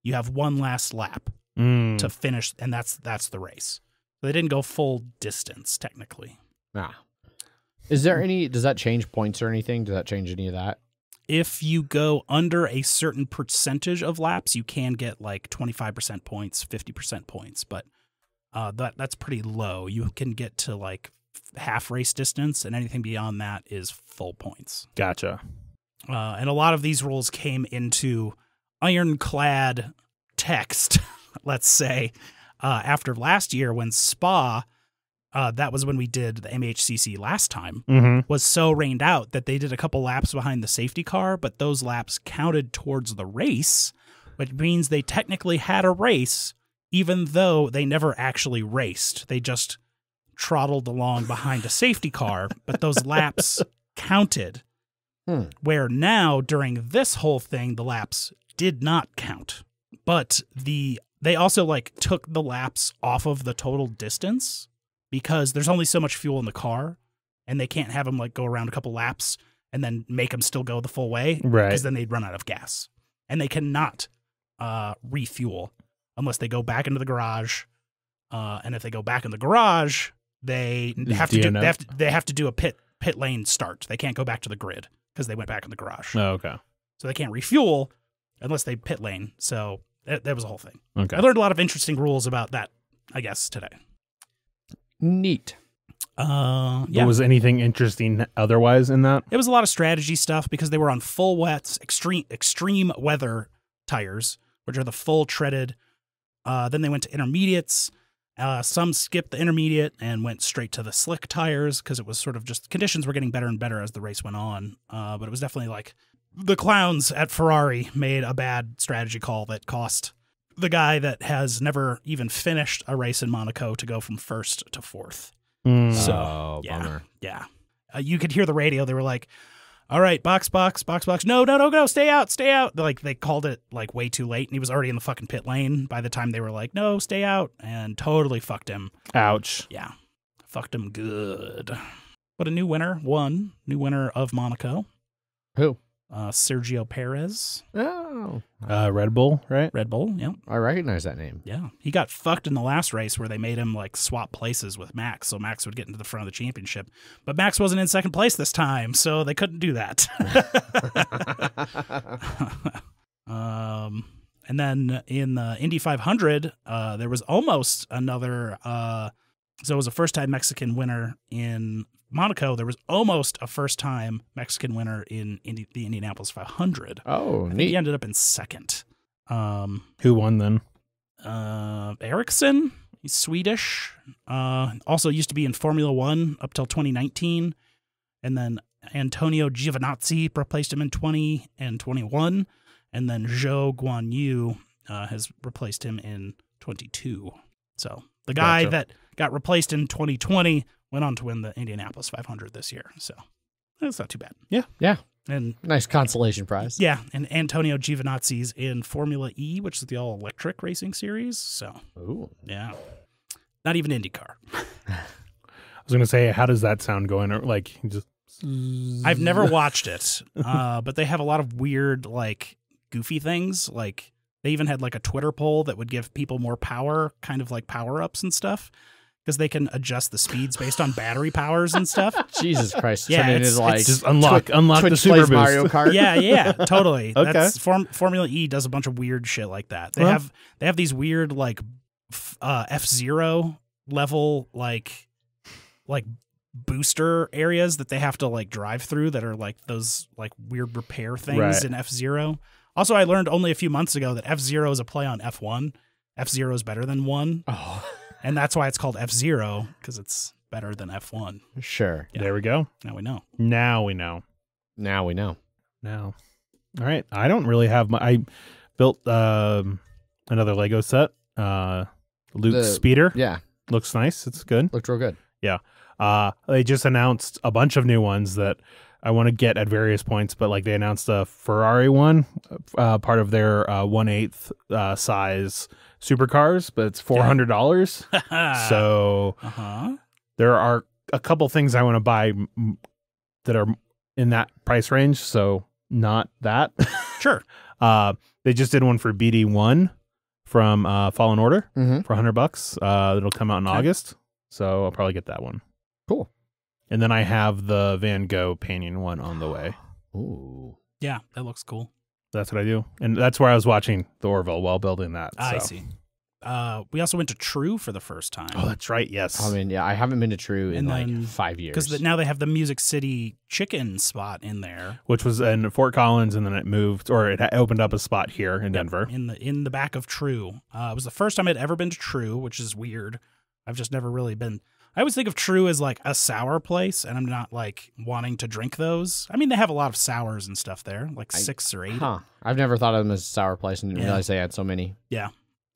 you have one last lap to finish, and that's the race. So they didn't go full distance, technically. Is there any, does that change points or anything? Does that change any of that? If you go under a certain percentage of laps, you can get like 25% points, 50% points, but that's pretty low. You can get to like half race distance, and anything beyond that is full points. Gotcha. And a lot of these rules came into ironclad text, let's say, after last year when Spa, that was when we did the MHCC last time, was so rained out that they did a couple laps behind the safety car, but those laps counted towards the race, which means they technically had a race, even though they never actually raced. They just trottled along behind a safety car, but those laps counted. Where now, during this whole thing, the laps did not count. But they also like took the laps off of the total distance because there's only so much fuel in the car, and they can't have them like go around a couple laps and then make them still go the full way, right? Because then they'd run out of gas, and they cannot refuel unless they go back into the garage. And if they go back in the garage, they have to do a pit lane start. They can't go back to the grid because they went back in the garage. Oh, okay. So they can't refuel unless they pit lane. So that was a whole thing. Okay. I learned a lot of interesting rules about that, I guess, today. Neat. Yeah. Was anything interesting otherwise in that? It was a lot of strategy stuff because they were on full wets, extreme weather tires, which are the full treaded. Then they went to intermediates. Some skipped the intermediate and went straight to the slick tires because it was sort of just conditions were getting better and better as the race went on. But it was definitely like the clowns at Ferrari made a bad strategy call that cost the guy that has never even finished a race in Monaco to go from first to fourth. So, bummer. Yeah. You could hear the radio. They were like, all right, box. No, stay out. They called it like way too late, and he was already in the fucking pit lane by the time they were like, no, stay out, and totally fucked him. Ouch. Yeah. Fucked him good. But a new winner of Monaco. Who? Sergio Perez. Oh. Red Bull, right? Red Bull, yeah. I recognize that name. Yeah. He got fucked in the last race where they made him like swap places with Max so Max would get into the front of the championship. But Max wasn't in second place this time, so they couldn't do that. And then in the Indy 500, there was almost another so it was a first-time Mexican winner in Monaco. There was almost a first-time Mexican winner in the Indianapolis 500. Oh, neat. He ended up in second. Who won then? Ericsson. He's Swedish. Also used to be in Formula One up till 2019. And then Antonio Giovinazzi replaced him in 20 and 21, and then Zhou Guanyu has replaced him in 22. So the guy that got replaced in 2020 went on to win the Indianapolis 500 this year. So that's not too bad. Yeah. And Nice consolation prize. yeah, and Antonio Giovinazzi's in Formula E, which is the all-electric racing series. So Ooh. yeah, not even IndyCar. I was gonna say, how does that sound going? Or like just I've never watched it, but they have a lot of weird, like, goofy things. Like, they even had, like, a Twitter poll that would give people more power, kind of like power-ups and stuff, because they can adjust the speeds based on battery powers and stuff. Jesus Christ. Yeah, Turn it it's- into, like, it's just unlock Twitch the super plays boost. Mario Kart. Yeah, totally. Okay. That's Formula E does a bunch of weird shit like that. They Well- have these weird, like, F-Zero level, like booster areas that they have to like drive through that are like those like weird repair things Right. in F-Zero. Also, I learned only a few months ago that F-Zero is a play on F1. F-Zero is better than 1, Oh, and that's why it's called F-Zero, because it's better than F1. sure. Yeah. There we go. Now we know. Now we know. Now we know. Now, all right. I don't really have my. I built another Lego set. Luke The- Speeder Yeah. looks nice. It's good. Looked real good. They just announced a bunch of new ones that I want to get at various points, but like they announced a Ferrari one, part of their 1/8 size supercars, but it's $400. So Uh-huh. there are a couple things I want to buy that are in that price range. So not that. Sure. They just did one for BD1 from Fallen Order Mm-hmm. for $100. It'll come out in Okay. August, so I'll probably get that one. Cool. And then I have the Van Gogh painting one on the way. Ooh. Yeah, that looks cool. That's what I do, and that's where I was watching the Orville while building that. I so. see. We also went to True for the first time. Oh, that's right. Yes. I mean, yeah, I haven't been to True in And like then- 5 years. because now they have the Music City chicken spot in there. Which was in Fort Collins, and then it moved, or it opened up a spot here in Denver. in the back of True. It was the first time I'd ever been to True, which is weird. I've just never really been. I always think of True as like a sour place, and I'm not like wanting to drink those. I mean, they have a lot of sours and stuff there, like 6 or 8. Huh. I've never thought of them as a sour place and didn't Yeah. realize they had so many.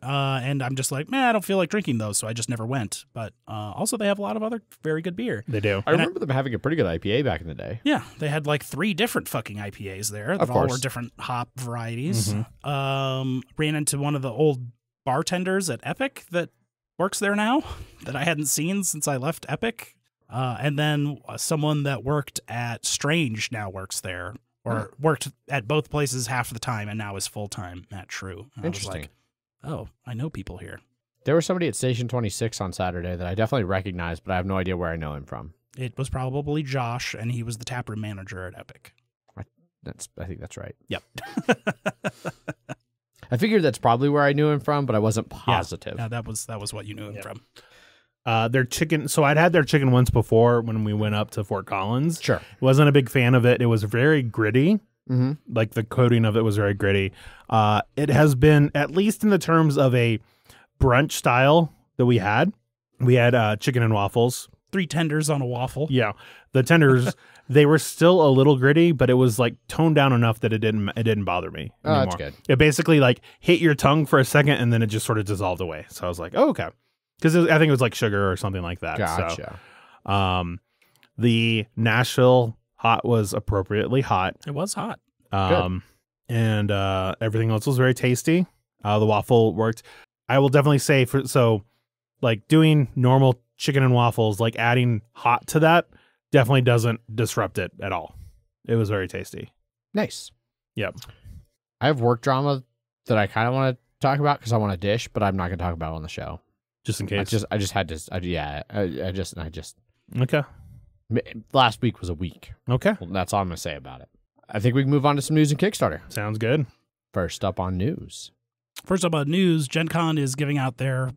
And I'm just like, man, I don't feel like drinking those, so I just never went. But also, they have a lot of other very good beer. They do. I remember them having a pretty good IPA back in the day. Yeah, they had like 3 different fucking IPAs there that Of all were course. different hop varieties. Mhm. Ran into one of the old bartenders at Epic that works there now that I hadn't seen since I left Epic. And then someone that worked at Strange now works there, or worked at both places half the time and now is full-time at True. And I was Interesting. like, oh, I know people here. There was somebody at Station 26 on Saturday that I definitely recognized, but I have no idea where I know him from. It was probably Josh, and he was the taproom manager at Epic. I think that's right. Yep. I figured that's probably where I knew him from, but I wasn't positive. Yeah, that was what you knew him from. Their chicken. So I'd had their chicken once before when we went up to Fort Collins. Sure. Wasn't a big fan of it. It was very gritty. Mm-hmm. Like the coating of it was very gritty. It has been, at least in the terms of a brunch style that we had chicken and waffles. 3 tenders on a waffle. Yeah. The tenders, they were still a little gritty, but it was like toned down enough that it didn't bother me Oh, anymore. that's good. It basically like hit your tongue for a second and then it just sort of dissolved away. So I was like, oh, okay. Because I think it was like sugar or something like that. Gotcha. So, the Nashville hot was appropriately hot. It was hot. And everything else was very tasty. The waffle worked. I will definitely say like doing normal chicken and waffles, like adding hot to that definitely doesn't disrupt it at all. It was very tasty. Nice. Yep. I have work drama that I kind of want to talk about because I want to dish, but I'm not going to talk about it on the show. Just in case. I just had to. I just. Okay. Last week was a week. Okay. Well, that's all I'm going to say about it. I think we can move on to some news and Kickstarter. Sounds good. First up on news. First up on news, Gencon is giving out their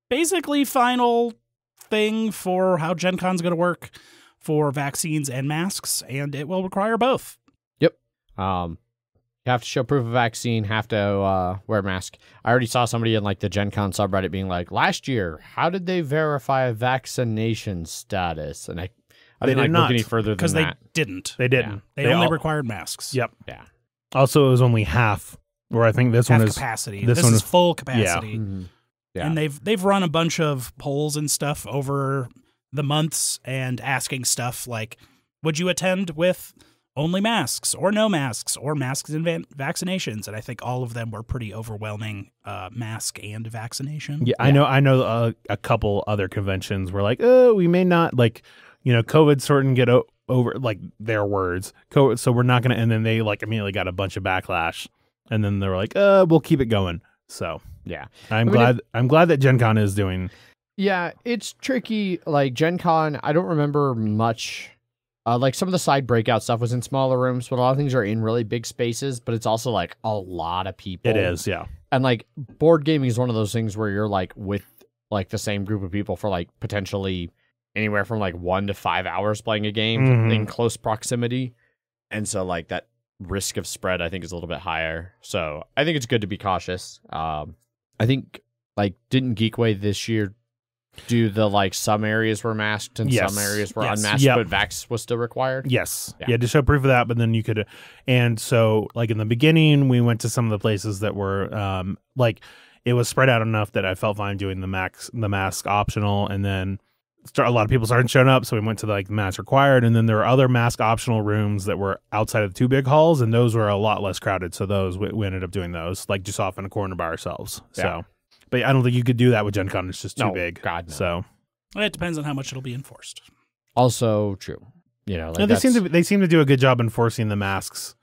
basically final thing for how Gencon's going to work for vaccines and masks, and it will require both. Yep. You have to show proof of vaccine, have to wear a mask. I already saw somebody in like the Gencon subreddit being like, last year, how did they verify vaccination status? And I I They didn't did look not, any further than because they that. didn't. They didn't. They only all- required masks. Yep. Yeah. Also, it was only half. Where I think this Half one is capacity. this This one is is- full capacity. Mhm. Yeah. And they've run a bunch of polls and stuff over the months and asking stuff like, would you attend with only masks or no masks or masks and vaccinations? And I think all of them were pretty overwhelming, mask and vaccination. Yeah, I know a couple other conventions were like, oh, we may not, like, COVID sort of get over, like, their words. COVID, so we're not going to, and then they, like, immediately got a bunch of backlash. And then they were like, we'll keep it going. So, Yeah. I'm glad that Gencon is doing. Yeah, it's tricky. Like Gencon, I don't remember much. Like some of the side breakout stuff was in smaller rooms, but a lot of things are in really big spaces. But it's also like a lot of people. It is, yeah. And like board gaming is one of those things where you're like with like the same group of people for like potentially anywhere from like 1 to 5 hours playing a game Mhm. in close proximity. And so like that risk of spread I think is a little bit higher. So I think it's good to be cautious. I think like didn't Geekway this year do the like some areas were masked and Yes. some areas were Yes. unmasked, Yep. but Vax was still required? Yes. Yeah. You had to show proof of that, but then you could, and so like in the beginning, we went to some of the places that were like it was spread out enough that I felt fine doing the mask optional, and then a lot of people started showing up, so we went to like mask required, and then there were other mask optional rooms that were outside of the 2 big halls, and those were a lot less crowded, so those we ended up doing those like just off in a corner by ourselves. Yeah. So, but I don't think you could do that with Gen Con. It's just too No, big. God, no. So It depends on how much it'll be enforced. Also true. Like no, they seem to do a good job enforcing the masks.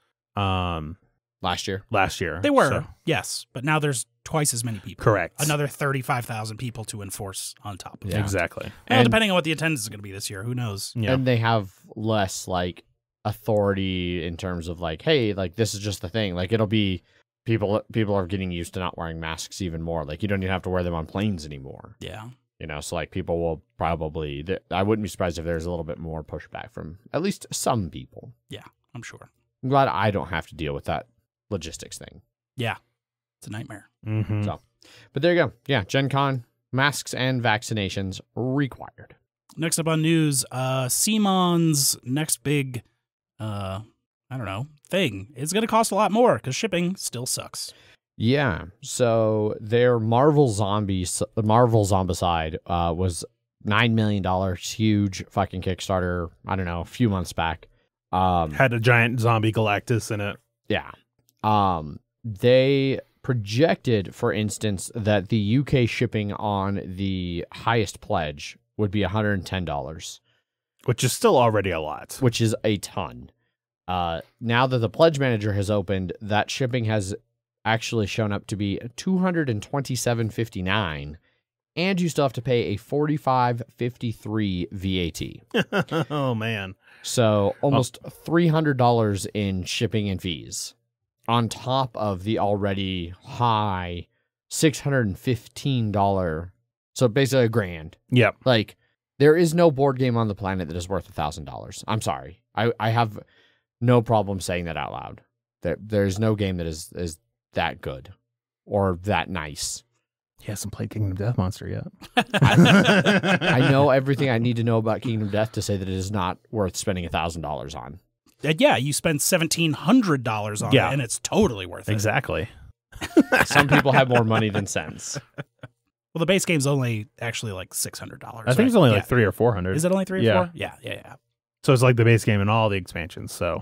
last year. Last year They were, so. yes, but now there's twice as many people. Correct. Another 35,000 people to enforce on top of Yeah. that. Exactly. Well, And- depending on what the attendance is going to be this year, who knows? Yeah. And they have less like authority in terms of like, hey, like this is just the thing. Like it'll be people are getting used to not wearing masks even more. Like you don't even have to wear them on planes anymore. Yeah. So like people will probably I wouldn't be surprised if there's a little bit more pushback from at least some people. I'm sure. I'm glad I don't have to deal with that logistics thing. Yeah. It's a nightmare. Mhm. So, but there you go. Yeah, Gen Con, masks and vaccinations required. Next up on news, CMON's next big, thing is going to cost a lot more because shipping still sucks. Yeah, so their Marvel Zombicide was $9 million, huge fucking Kickstarter, I don't know, a few months back. Had a giant zombie Galactus in it. Yeah. They projected, for instance, that the UK shipping on the highest pledge would be $110, Which is still already a lot. which is a ton. Now that the pledge manager has opened, that shipping has actually shown up to be $227.59, and you still have to pay a $45.53 VAT. Oh, man. So almost $300 in shipping and fees on top of the already high $615. So basically $1,000. Yep. Like there is no board game on the planet that is worth $1,000. I'm sorry. I have no problem saying that out loud. There's no game that is that good or that nice. He hasn't played Kingdom Death Monster yet. I know everything I need to know about Kingdom Death to say that it is not worth spending $1,000 on. Yeah, you spend $1,700 on it, and it's totally worth it. Exactly. Some people have more money than sense. Well, the base game's only actually like $600. I think it's only like 300 or 400. Is it only 3 or Yeah. 4? Yeah. So it's like the base game and all the expansions. So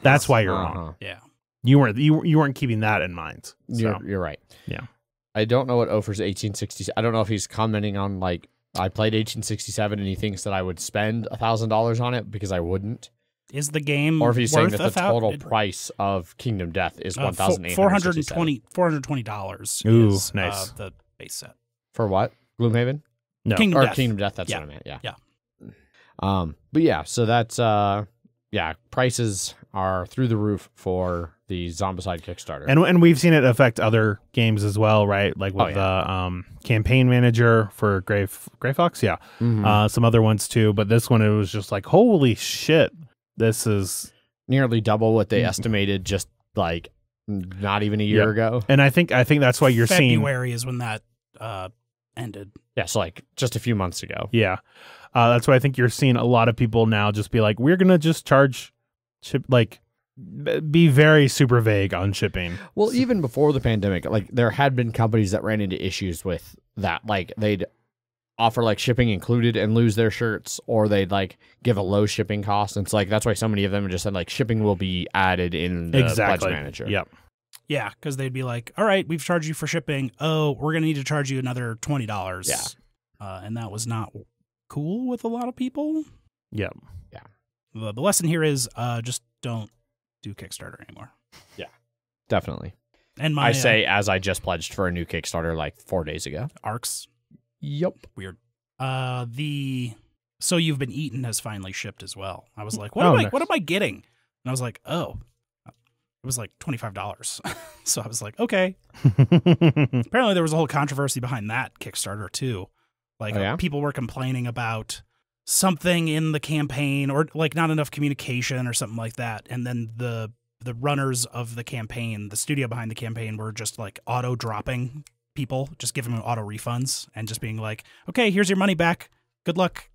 that's why you're wrong. Yeah. You weren't keeping that in mind. So. You're right. Yeah. I don't know what Ofer's 1867. I don't know if he's commenting on like I played 1867 and he thinks that I would spend $1,000 on it because I wouldn't, Is the game or if he's saying worth that the total price of Kingdom Death is $1,867 $420 Ooh, is nice. the base set. for what? Gloomhaven No. Kingdom or Death. Kingdom Death? That's Yeah. what I meant. Yeah. Yeah. But yeah, so that's prices are through the roof for the Zombicide Kickstarter. And we've seen it affect other games as well, right? Like with the campaign manager for Gray Fox, yeah. Mhm. Some other ones too, but this one it was just like, holy shit, this is nearly double what they estimated just like not even a year ago. And I think that's why you're seeing February is when that ended. Yeah, so like just a few months ago. Yeah. That's why I think you're seeing a lot of people now just be like, we're gonna just charge be very super vague on shipping. Well, even before the pandemic, like there had been companies that ran into issues with that. Like they'd offer like shipping included and lose their shirts, or they'd like give a low shipping cost. And it's like that's why so many of them just said like shipping will be added in the Pledge Manager. Yep. Yeah, because they'd be like, all right, we've charged you for shipping. Oh, we're going to need to charge you another $20. Yeah. And that was not cool with a lot of people. Yep. Yeah. The lesson here is just don't do Kickstarter anymore. Yeah, definitely. And I say as I just pledged for a new Kickstarter like 4 days ago. ARCs. Yep. Weird. The So You've Been Eaten has finally shipped as well. I was like, what am I getting? And I was like, oh, it was like $25. So I was like, okay. Apparently there was a whole controversy behind that Kickstarter too. Like people were complaining about something in the campaign or like not enough communication or something like that. And then the runners of the campaign, the studio behind the campaign, were just like auto dropping people, just giving them auto refunds and just being like, okay, here's your money back. Good luck.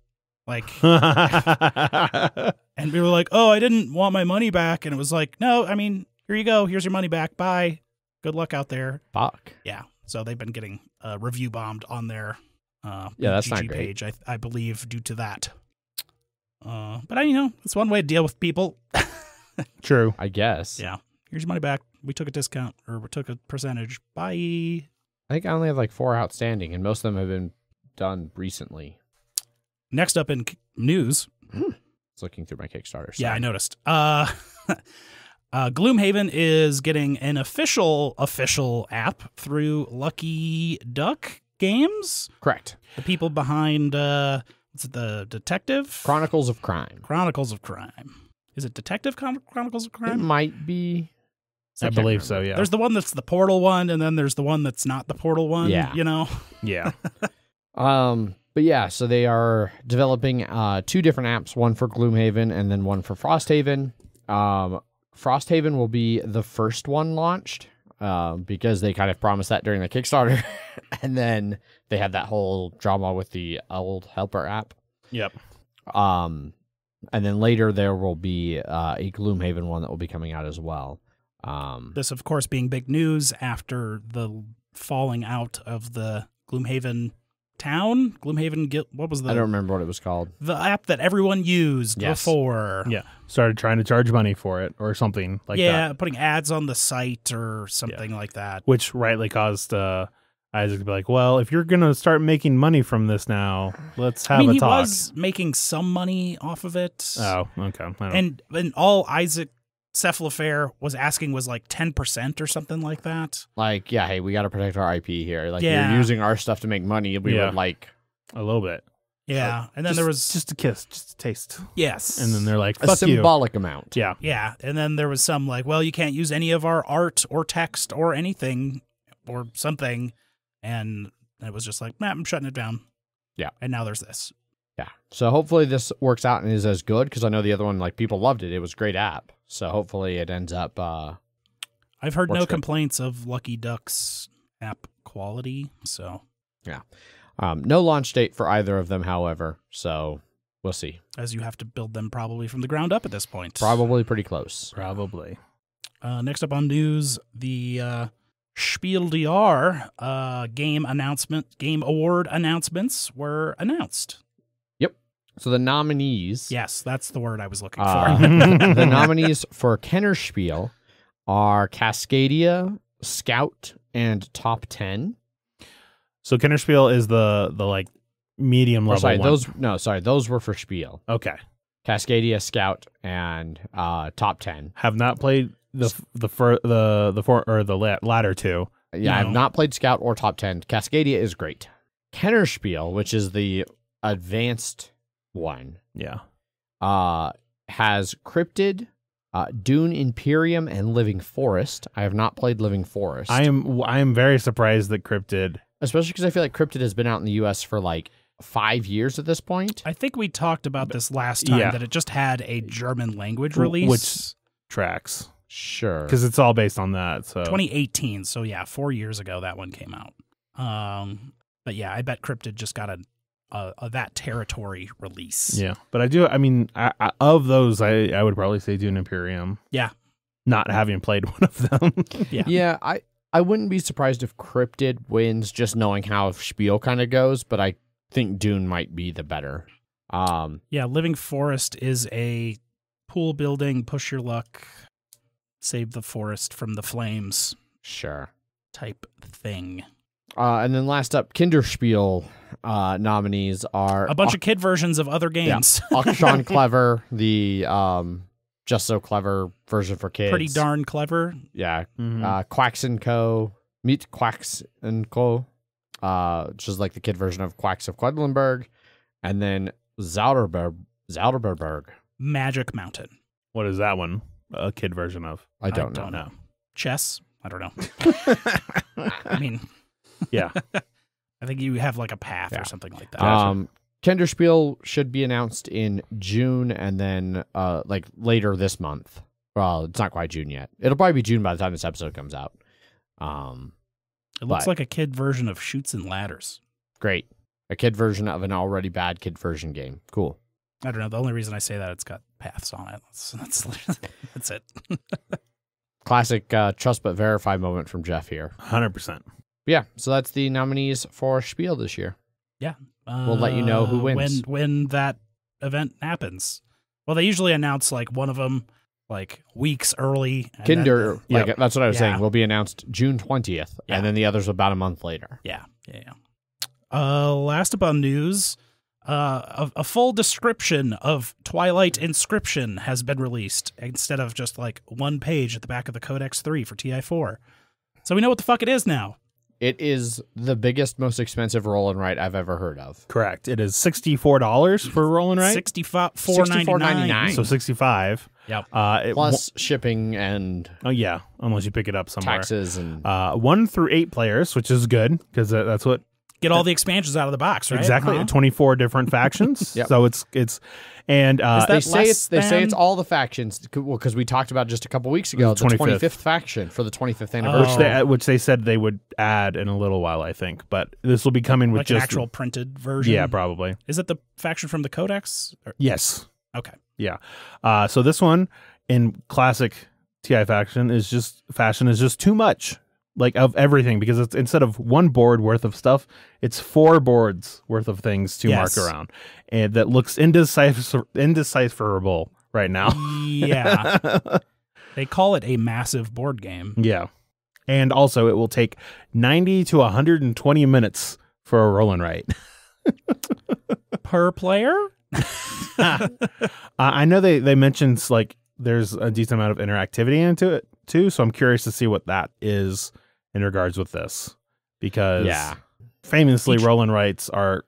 Like, and we were like, oh, I didn't want my money back. And it was like, no, I mean, here you go. Here's your money back. Bye. Good luck out there. Fuck. Yeah. So they've been getting review bombed on their that's MHGG not great. page, I believe, due to that. But it's one way to deal with people. True. I guess. Yeah. Here's your money back. We took a discount or we took a percentage. Bye. I think I only have like 4 outstanding, and most of them have been done recently. Next up in news. I was looking through my Kickstarter. Yeah, I noticed. Gloomhaven is getting an official app through Lucky Duck Games. Correct. The people behind what's it, the Detective? Chronicles of Crime. Chronicles of Crime. Is it Detective Chronicles of It Crime? might be. I believe so, yeah. There's the one that's the Portal one, and then there's the one that's not the Portal one. Yeah. Yeah. But yeah, so they are developing 2 different apps, one for Gloomhaven and then one for Frosthaven. Frosthaven will be the first one launched because they kind of promised that during the Kickstarter. And then they had that whole drama with the old Helper app. Yep. And then later there will be a Gloomhaven one that will be coming out as well. This, of course, being big news after the falling out of the Gloomhaven town. Gloomhaven, what was I don't remember what it was called. The app that everyone used before. Yeah. Started trying to charge money for it or something like that. Yeah, putting ads on the site or something like that. Which rightly caused Isaac to be like, well, if you're going to start making money from this now, let's have a talk. He was making some money off of it. Oh, okay. And all Isaac Cephalofair was asking was like 10% or something like that. Like, yeah, hey, we got to protect our IP here. Like, you're using our stuff to make money. We would like a little bit. Yeah. And then there was just a kiss, just a taste. Yes. And then they're like, a fuck symbolic amount. Yeah. Yeah. And then there was some like, well, you can't use any of our art or text or anything or something. And it was just like, nah, I'm shutting it down. Yeah. And now there's this. Yeah. So hopefully this works out and is as good, because I know the other one, like, people loved it. It was a great app. So hopefully it ends up. I've heard no good. complaints of Lucky Duck's app quality. So yeah. No launch date for either of them, however. So we'll see. As you have to build them probably from the ground up at this point. Probably pretty close. Probably. Next up on news, the Spiel game award announcements were announced. Yep. So the nominees. Yes, that's the word I was looking for. The nominees for Kennerspiel are Cascadia, Scout, and Top 10. So Kennerspiel is the like medium level one. Those were for Spiel. Okay. Cascadia, Scout, and Top 10. Have not played the latter two. Yeah, I have not played Scout or Top 10. Cascadia is great. Kennerspiel, which is the advanced one, has Cryptid, Dune Imperium, and Living Forest. I have not played Living Forest. I am very surprised that Cryptid, especially because I feel like Cryptid has been out in the U.S. for like 5 years at this point. I think we talked about this last time, that it just had a German language release. Which tracks. Sure. Because it's all based on that. So 2018. So yeah, 4 years ago that one came out. But yeah, I bet Cryptid just got that territory release. Yeah, but I mean, of those, I would probably say Dune Imperium. Yeah. Not having played one of them. Yeah, I wouldn't be surprised if Cryptid wins, just knowing how Spiel kind of goes, but I think Dune might be the better. Yeah, Living Forest is a pool building, push your luck, save the forest from the flames. Sure. Type thing. And then last up, Kinderspiel nominees are a bunch of kid versions of other games. Yeah. Auction Clever, the Just So Clever version for kids. Pretty darn clever. Yeah. Quacks & Co. Meet Quacks & Co. Which is like the kid version of Quacks of Quedlinburg. And then Zauberberg. Magic Mountain. What is that one? A kid version of? I don't know. Chess? I don't know. I mean, yeah. I think you have like a path or something like that. Kinderspiel should be announced in June and then like later this month. Well, it's not quite June yet. It'll probably be June by the time this episode comes out. It looks like a kid version of Chutes and Ladders. Great. A kid version of an already bad kid version game. Cool. I don't know. The only reason I say that, it's got paths on it. That's it. Classic trust but verify moment from Jeff here. 100%. Yeah, so that's the nominees for Spiel this year. Yeah. We'll let you know who wins. When that event happens. Well, they usually announce like one of them like weeks early. Kinder, that's what I was saying, will be announced June 20th, and then the others about a month later. Yeah. Last up on news, a full description of Twilight Inscription has been released instead of just like one page at the back of the Codex 3 for TI4. So we know what the fuck it is now. It is the biggest, most expensive roll and write I've ever heard of. Correct. It is $64 for a roll and write. $64.99. So $65. Yep. Plus shipping and unless you pick it up somewhere. Taxes and 1 through 8 players, which is good because that's what. Get all the expansions out of the box, right? Exactly. 24 different factions. Yep. So it's and they say it's all the factions. Well, because we talked about just a couple weeks ago the 25th faction for the 25th anniversary, which they said they would add in a little while, I think. But this will be coming with like just an actual printed version. Yeah, probably. Is it the faction from the Codex? Yes. Okay. Yeah. So this one in classic TI fashion is just too much. Like of everything, because it's instead of 1 board worth of stuff, it's 4 boards worth of things to mark around, and that looks indecipherable right now. Yeah, they call it a massive board game. Yeah, and also it will take 90 to 120 minutes for a roll and write per player. I know they mentioned like there's a decent amount of interactivity into it too, so I'm curious to see what that is in regards with this, because famously roll and writes are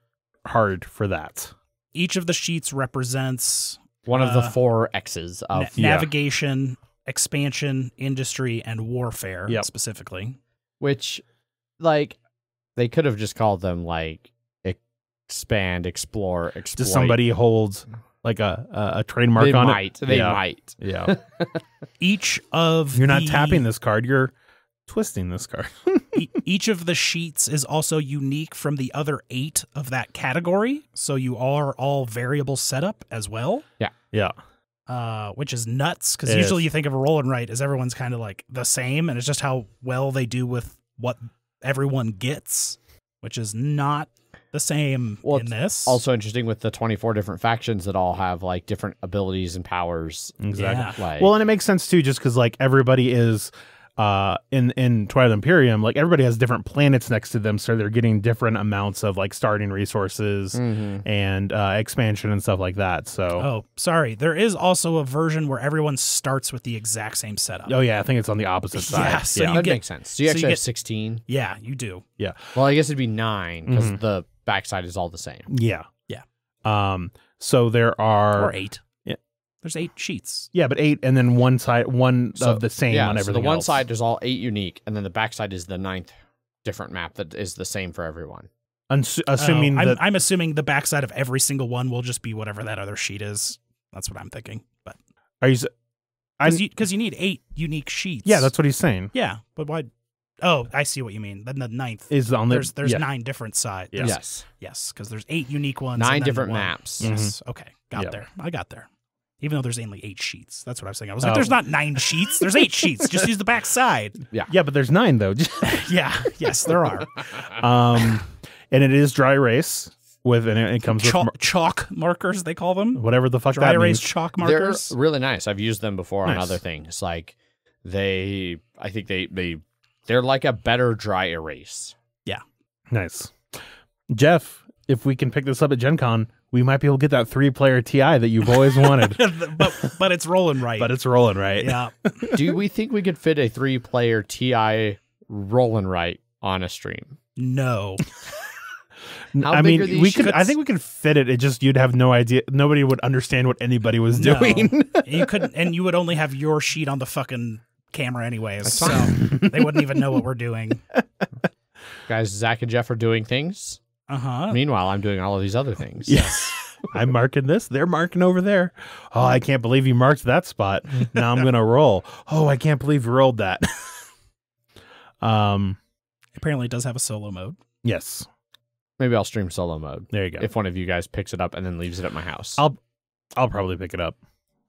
hard for that. Each of the sheets represents one of the 4 X's of navigation, expansion, industry, and warfare specifically. Which, like, they could have just called them like expand, explore, exploit. Does somebody hold like a trademark on it? They might. Yeah. Each of you're not tapping this card, you're twisting this card. Each of the sheets is also unique from the other 8 of that category, so you are all variable setup as well. Yeah. Which is nuts, because usually you think of a roll and write as everyone's kind of like the same, and it's just how well they do with what everyone gets, which is not the same in this. Also interesting with the 24 different factions that all have like different abilities and powers. Exactly. Yeah. Well, and it makes sense too, just because like everybody is in Twilight Imperium, like everybody has different planets next to them, so they're getting different amounts of like starting resources and expansion and stuff like that. So sorry, there is also a version where everyone starts with the exact same setup. Oh yeah, I think it's on the opposite side. Yeah, so that makes sense. So you actually have 16. Yeah, you do. Yeah. Well, I guess it'd be 9 because the backside is all the same. Yeah. So there are or 8. There's 8 sheets. Yeah, but 8 and then one side, of the same on everything. So the one else. side is all 8 unique, and then the back side is the 9th different map that is the same for everyone. Assuming I'm assuming the backside of every single one will just be whatever that other sheet is. That's what I'm thinking. But are you? Because you need 8 unique sheets. Yeah, that's what he's saying. Yeah, but why? Oh, I see what you mean. Then the 9th is on the. There's 9 different sides. Yes. Yes, because there's 8 unique ones. 9 and then different one. maps. Yes. Okay. Got Yep. there. I got there. Even though there's only 8 sheets. That's what I was saying. I was like, there's not 9 sheets. There's 8 sheets. Just use the back side. Yeah, but there's 9 though. Yeah. Yes, there are. And it is dry erase and it comes with Chalk markers, they call them. whatever the fuck Dry that erase means. chalk markers. They're really nice. I've used them before on Nice. other things. Like I think they're like a better dry erase. Nice. Jeff, if we can pick this up at Gencon, we might be able to get that 3-player TI that you've always wanted. but it's rolling right. But it's rolling right. Yeah. Do we think we could fit a 3-player TI rolling right on a stream? No. How I big mean, are these we could. I shits? think we could fit it. It just you'd have no idea. Nobody would understand what anybody was No. doing. You couldn't, and you would only have your sheet on the fucking camera anyways. So they wouldn't even know what we're doing. Guys, Zach and Jeff are doing things. Uh-huh. Meanwhile, I'm doing all of these other things. Yes. I'm marking this. They're marking over there. Oh, I can't believe you marked that spot. Now I'm gonna roll. Oh, I can't believe you rolled that. Apparently it does have a solo mode. Yes. Maybe I'll stream solo mode There you go. if one of you guys picks it up and then leaves it at my house. I'll probably pick it up.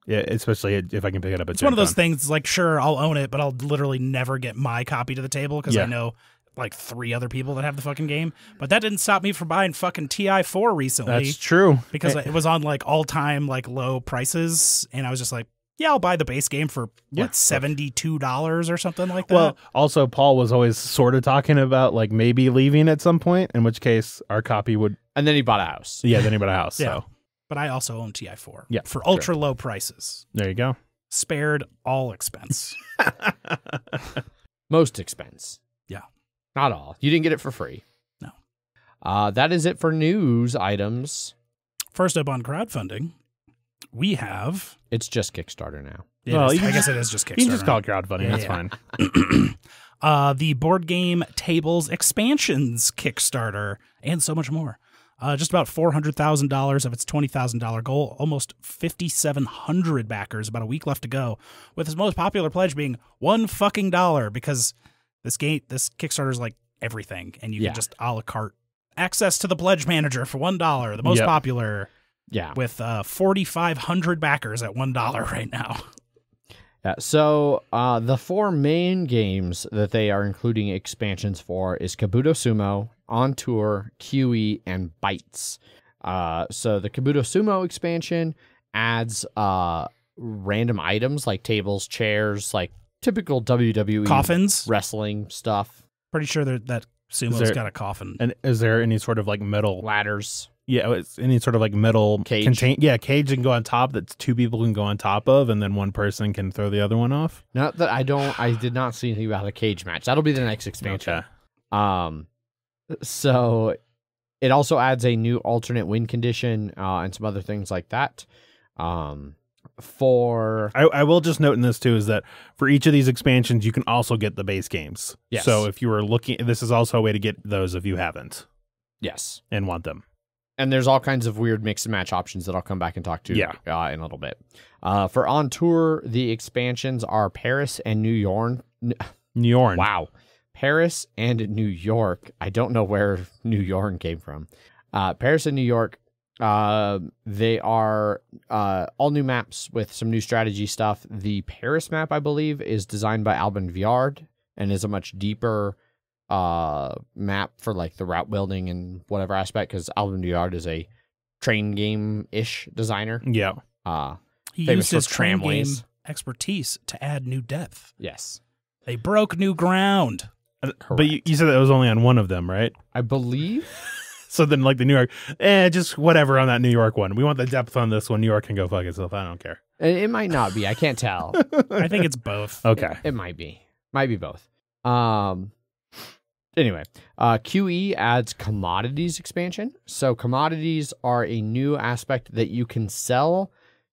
Yeah, especially if I can pick it up at It's one of those Gencon. things like, sure, I'll own it, but I'll literally never get my copy to the table because Yeah. I know like 3 other people that have the fucking game. But that didn't stop me from buying fucking TI4 recently That's true. because it was on like all-time like low prices, and I was just like, yeah, I'll buy the base game for Yeah. what, $72 or something like that. Well, also Paul was always sort of talking about like maybe leaving at some point, in which case our copy would. And then he bought a house. Yeah, then he bought a house. Yeah. So But I also own TI4 Yeah, for sure. ultra low prices. there you go. Spared all expense. Most expense. Yeah. Not all. You didn't get it for free. No. That is it for news items. First up on crowdfunding, we have. It's just Kickstarter now. Yeah, Well, it is- you I can guess it is just Kickstarter. You can just call it now. crowdfunding. Yeah, That's yeah. fine. The board game tables expansions Kickstarter and so much more. Just about $400,000 of its $20,000 goal, almost 5,700 backers, about a week left to go, with its most popular pledge being $1 fucking dollar, because this Kickstarter is like everything, and you Yeah. can just a la carte access to the pledge manager for $1, the most Yep. popular, Yeah. with 4,500 backers at $1 right now. Yeah. So the 4 main games that they are including expansions for is Kabuto Sumo, On Tour, QE, and Bites. So the Kabuto Sumo expansion adds random items like tables, chairs, like typical WWE Coffins. wrestling stuff, Pretty sure that Sumo's there- got a coffin. And is there any sort of like metal? ladders. Yeah, it's any sort of like metal Cage. cage that can go on top that 2 people can go on top of, and then one person can throw the other one off. Not that I did not see anything about a cage match. That'll be the next expansion. Okay. So it also adds a new alternate win condition and some other things like that. For I will just note in this too is that for each of these expansions, you can also get the base games. Yes. So if you were looking, this is also a way to get those if you haven't yes, and want them. and there's all kinds of weird mix and match options that I'll come back and talk to Yeah. in a little bit. For On Tour, the expansions are Paris and New York. New York. Wow. Paris and New York. I don't know where New York came from. Paris and New York. They are all new maps with some new strategy stuff. The Paris map, I believe, is designed by Albin Viard and is a much deeper map for like the route building and whatever aspect, because Albin Viard is a train game-ish designer. Yeah. He famous used his for train game tramways. expertise to add new depth. Yes. They broke new ground. But you said that was only on one of them, right? I believe. So then, like the New York, just whatever on that New York one. We want the depth on this one. New York can go fuck itself. I don't care. It might not be. I can't tell. I think it's both. Okay. It might be. Might be both. Anyway, QE adds commodities expansion. So commodities are a new aspect that you can sell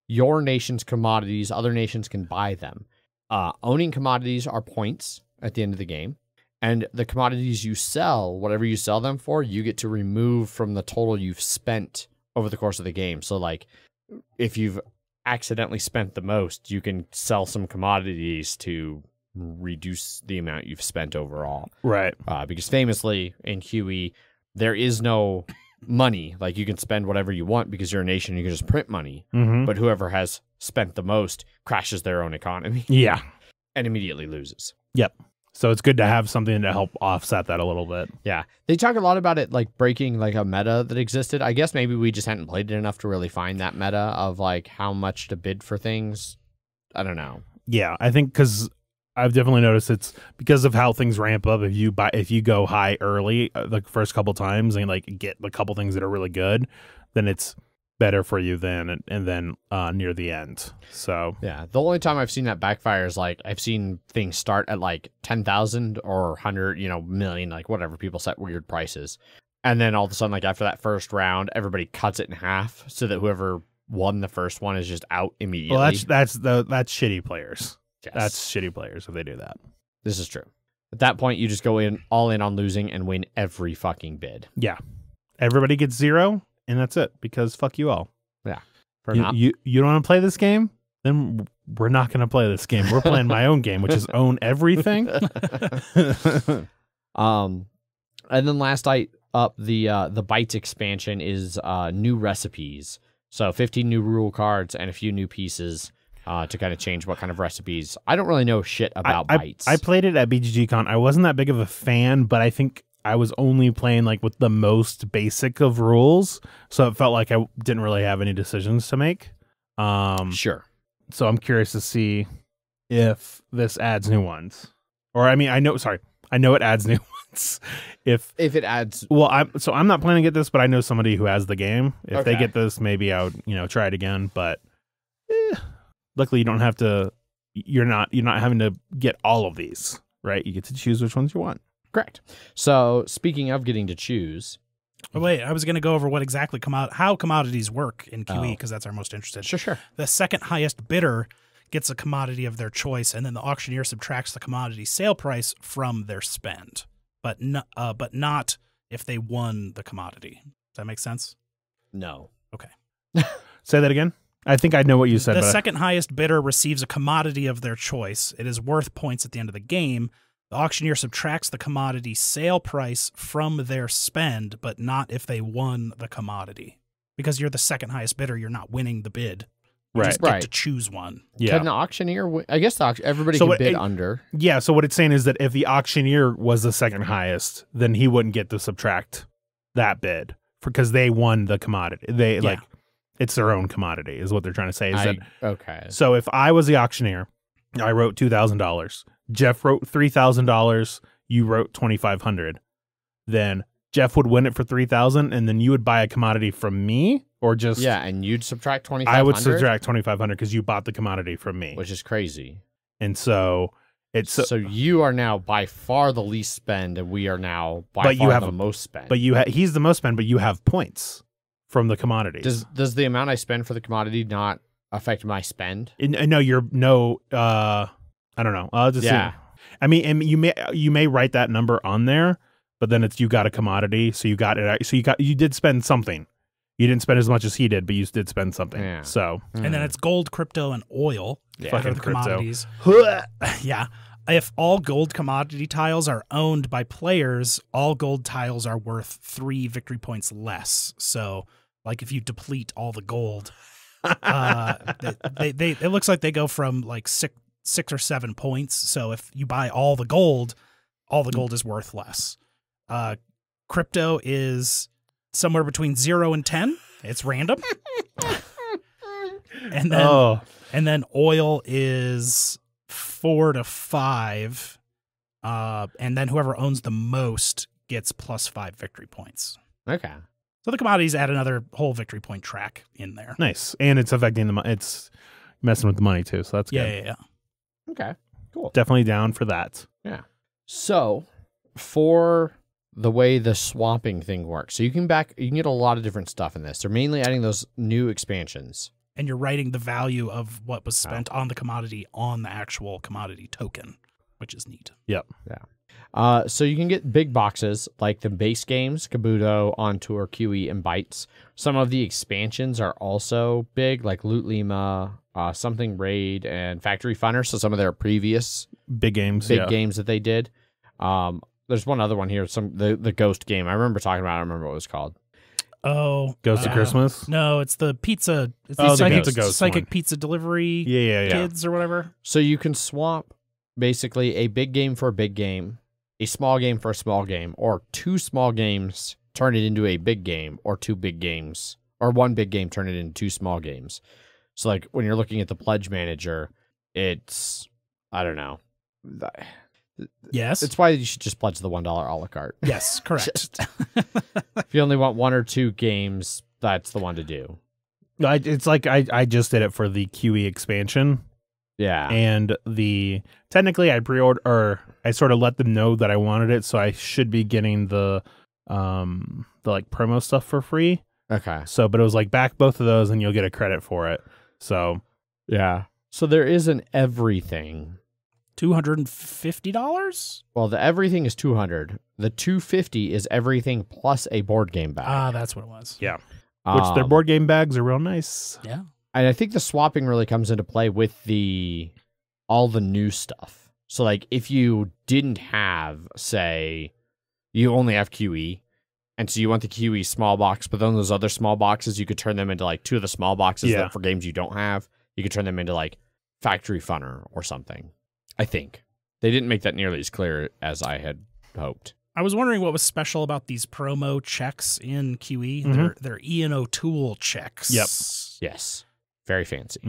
your nation's commodities. Other nations can buy them. Owning commodities are points at the end of the game. And the commodities you sell, whatever you sell them for, you get to remove from the total you've spent over the course of the game. So like if you've accidentally spent the most, you can sell some commodities to reduce the amount you've spent overall. Right. Because famously in QE, there is no money. Like, you can spend whatever you want because you're a nation, you can just print money. Mm-hmm. But whoever has spent the most crashes their own economy. Yeah. And immediately loses. Yep. So it's good to have something to help offset that a little bit. Yeah. They talk a lot about it, like, breaking, like, a meta that existed. I guess maybe we just hadn't played it enough to really find that meta of, like, how much to bid for things. I don't know. Yeah, I think because I've definitely noticed it's because of how things ramp up. If you go high early, the first couple times, and like get a couple things that are really good, then it's better for you then and then near the end. So yeah, the only time I've seen that backfire is like I've seen things start at like 10,000 or 100, million, like whatever. People set weird prices, and then all of a sudden, like after that first round, everybody cuts it in half so that whoever won the first one is just out immediately. Well, that's shitty players. Yes. That's shitty players if they do that. This is true. At that point, you just go all in on losing and win every fucking bid. Yeah, everybody gets 0. And that's it, because fuck you all. Yeah. You don't want to play this game? Then we're not going to play this game. We're playing my own game, which is own everything. And then last up, the Bytes expansion is new recipes. So 15 new rule cards and a few new pieces to kind of change what kind of recipes. I don't really know shit about Bytes. I played it at BGG Con. I wasn't that big of a fan, but I think I was only playing like with the most basic of rules, so it felt like I didn't really have any decisions to make. Sure. So I'm curious to see if this adds new ones, or I know it adds new ones. If it adds, well, I'm not planning to get this, but I know somebody who has the game. If they Okay. get this, maybe I would try it again. But luckily, you don't have to. You're not having to get all of these, right? You get to choose which ones you want. Correct. So speaking of getting to choose. Oh, wait, I was going to go over what exactly how commodities work in QE, because that's our most interested. Sure. The second highest bidder gets a commodity of their choice, and then the auctioneer subtracts the commodity sale price from their spend, but not if they won the commodity. Does that make sense? No. Okay. Say that again. I think I know what you said. The second highest bidder receives a commodity of their choice. It is worth points at the end of the game. The auctioneer subtracts the commodity sale price from their spend, but not if they won the commodity. Because you're the second highest bidder, you're not winning the bid. You just get to choose one. Yeah. Can the auctioneer I guess everybody can bid under. Yeah, so what it's saying is that if the auctioneer was the second highest, then he wouldn't get to subtract that bid because they won the commodity. It's their own commodity is what they're trying to say. Okay. So if I was the auctioneer, I wrote $2,000. Jeff wrote $3,000. You wrote $2,500. Then Jeff would win it for $3,000, and then you would buy a commodity from me, or just and you'd subtract 2,500. I would subtract 2,500 because you bought the commodity from me, which is crazy. And so it's so you are now by far the least spend, and we are now by far the most spend. But he's the most spend, but you have points from the commodities. Does the amount I spend for the commodity not affect my spend? I don't know. I'll just see. I mean, and you may write that number on there, but then you got a commodity, so you got it. So you did spend something. You didn't spend as much as he did, but you did spend something. Yeah. So and then it's gold, crypto, and oil. Fucking are the commodities. Yeah. If all gold commodity tiles are owned by players, all gold tiles are worth 3 victory points less. So, like if you deplete all the gold, it looks like they go from like 6 or 7 points. So if you buy all the gold is worth less. Crypto is somewhere between 0 and 10. It's random. and then oil is 4 to 5. And then whoever owns the most gets +5 victory points. Okay. So the commodities add another whole victory point track in there. Nice. And it's affecting it's messing with the money too. So that's good. Yeah. Okay. Cool. Definitely down for that. Yeah. So for the way the swapping thing works, so you can get a lot of different stuff in this. They're mainly adding those new expansions. And you're writing the value of what was spent on the commodity on the actual commodity token, which is neat. Yep. Yeah. So you can get big boxes like the base games, Kabuto, On Tour, QE, and Bytes. Some of the expansions are also big, like Loot Lima, Something Raid, and Factory Funner. So some of their previous big games that they did. There's one other one here, the Ghost game. I remember talking about it. I don't remember what it was called. Oh, Ghost of Christmas? No, it's the pizza. It's the psychic pizza delivery kids or whatever. So you can swap basically a big game for a big game, a small game for a small game, or two small games, turn it into a big game, or two big games, or one big game, turn it into two small games. So like when you're looking at the pledge manager, it's, I don't know. Yes. It's why you should just pledge the $1 a la carte. Yes, correct. If you only want one or two games, that's the one to do. It's like I just did it for the QE expansion. Yeah. And technically I pre-ordered, or I sort of let them know that I wanted it, so I should be getting the like promo stuff for free. Okay. So, but it was like back both of those and you'll get a credit for it. So, yeah. So there is an everything. $250? Well, the everything is $200. The $250 is everything plus a board game bag. Ah, that's what it was. Yeah. Which their board game bags are real nice. Yeah. And I think the swapping really comes into play with all the new stuff. So like if you didn't have, say, you only have QE, and so you want the QE small box, but then those other small boxes, you could turn them into like two of the small boxes that for games you don't have. You could turn them into like Factory Funner or something. I think. They didn't make that nearly as clear as I had hoped. I was wondering what was special about these promo checks in QE. Mm-hmm. They're Ian O'Toole checks. Yep. Yes. Very fancy.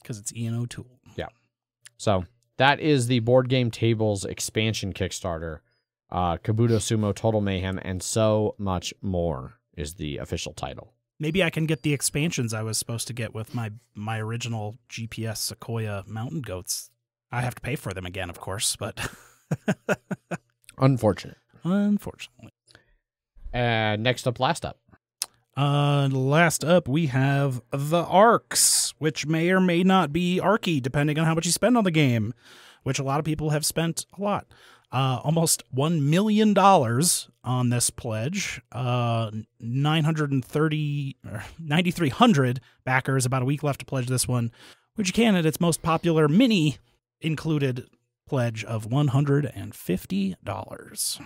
Because it's Ian O'Toole. Yeah. So that is the Board Game Tables expansion Kickstarter. Kabuto Sumo, Total Mayhem, and so much more is the official title. Maybe I can get the expansions I was supposed to get with my original GPS Sequoia mountain goats. I have to pay for them again, of course, but... Unfortunately. Next up, last up. Last up, we have the Arcs, which may or may not be Arky, depending on how much you spend on the game, which a lot of people have spent a lot. Almost $1 million on this pledge. 9,300 backers, about a week left to pledge this one, which you can at its most popular mini included pledge of $150.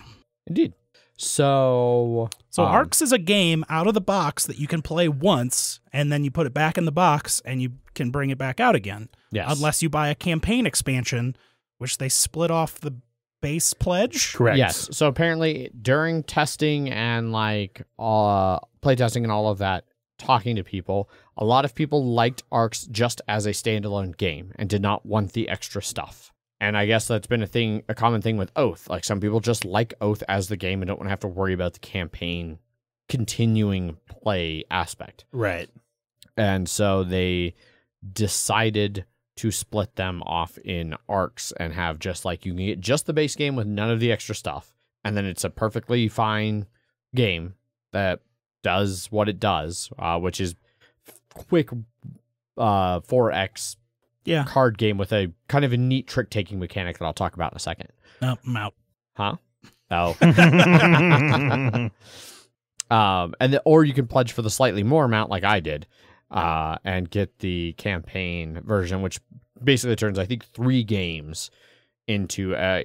Indeed. So Arcs is a game out of the box that you can play once, and then you put it back in the box, and you can bring it back out again. Yes. Unless you buy a campaign expansion, which they split off the base pledge. Correct. Yes. So apparently during testing and like playtesting and all of that, talking to people, a lot of people liked Arcs just as a standalone game and did not want the extra stuff. And I guess that's been a common thing with Oath. Like some people just like Oath as the game and don't want to have to worry about the campaign continuing play aspect. Right. And so they decided to split them off in arcs and have just like you can get just the base game with none of the extra stuff. And then it's a perfectly fine game that does what it does, which is quick 4X card game with a kind of a neat trick-taking mechanic that I'll talk about in a second. No, I'm out. Huh? Oh. Or you can pledge for the slightly more amount like I did and get the campaign version, which basically turns, I think, 3 games into a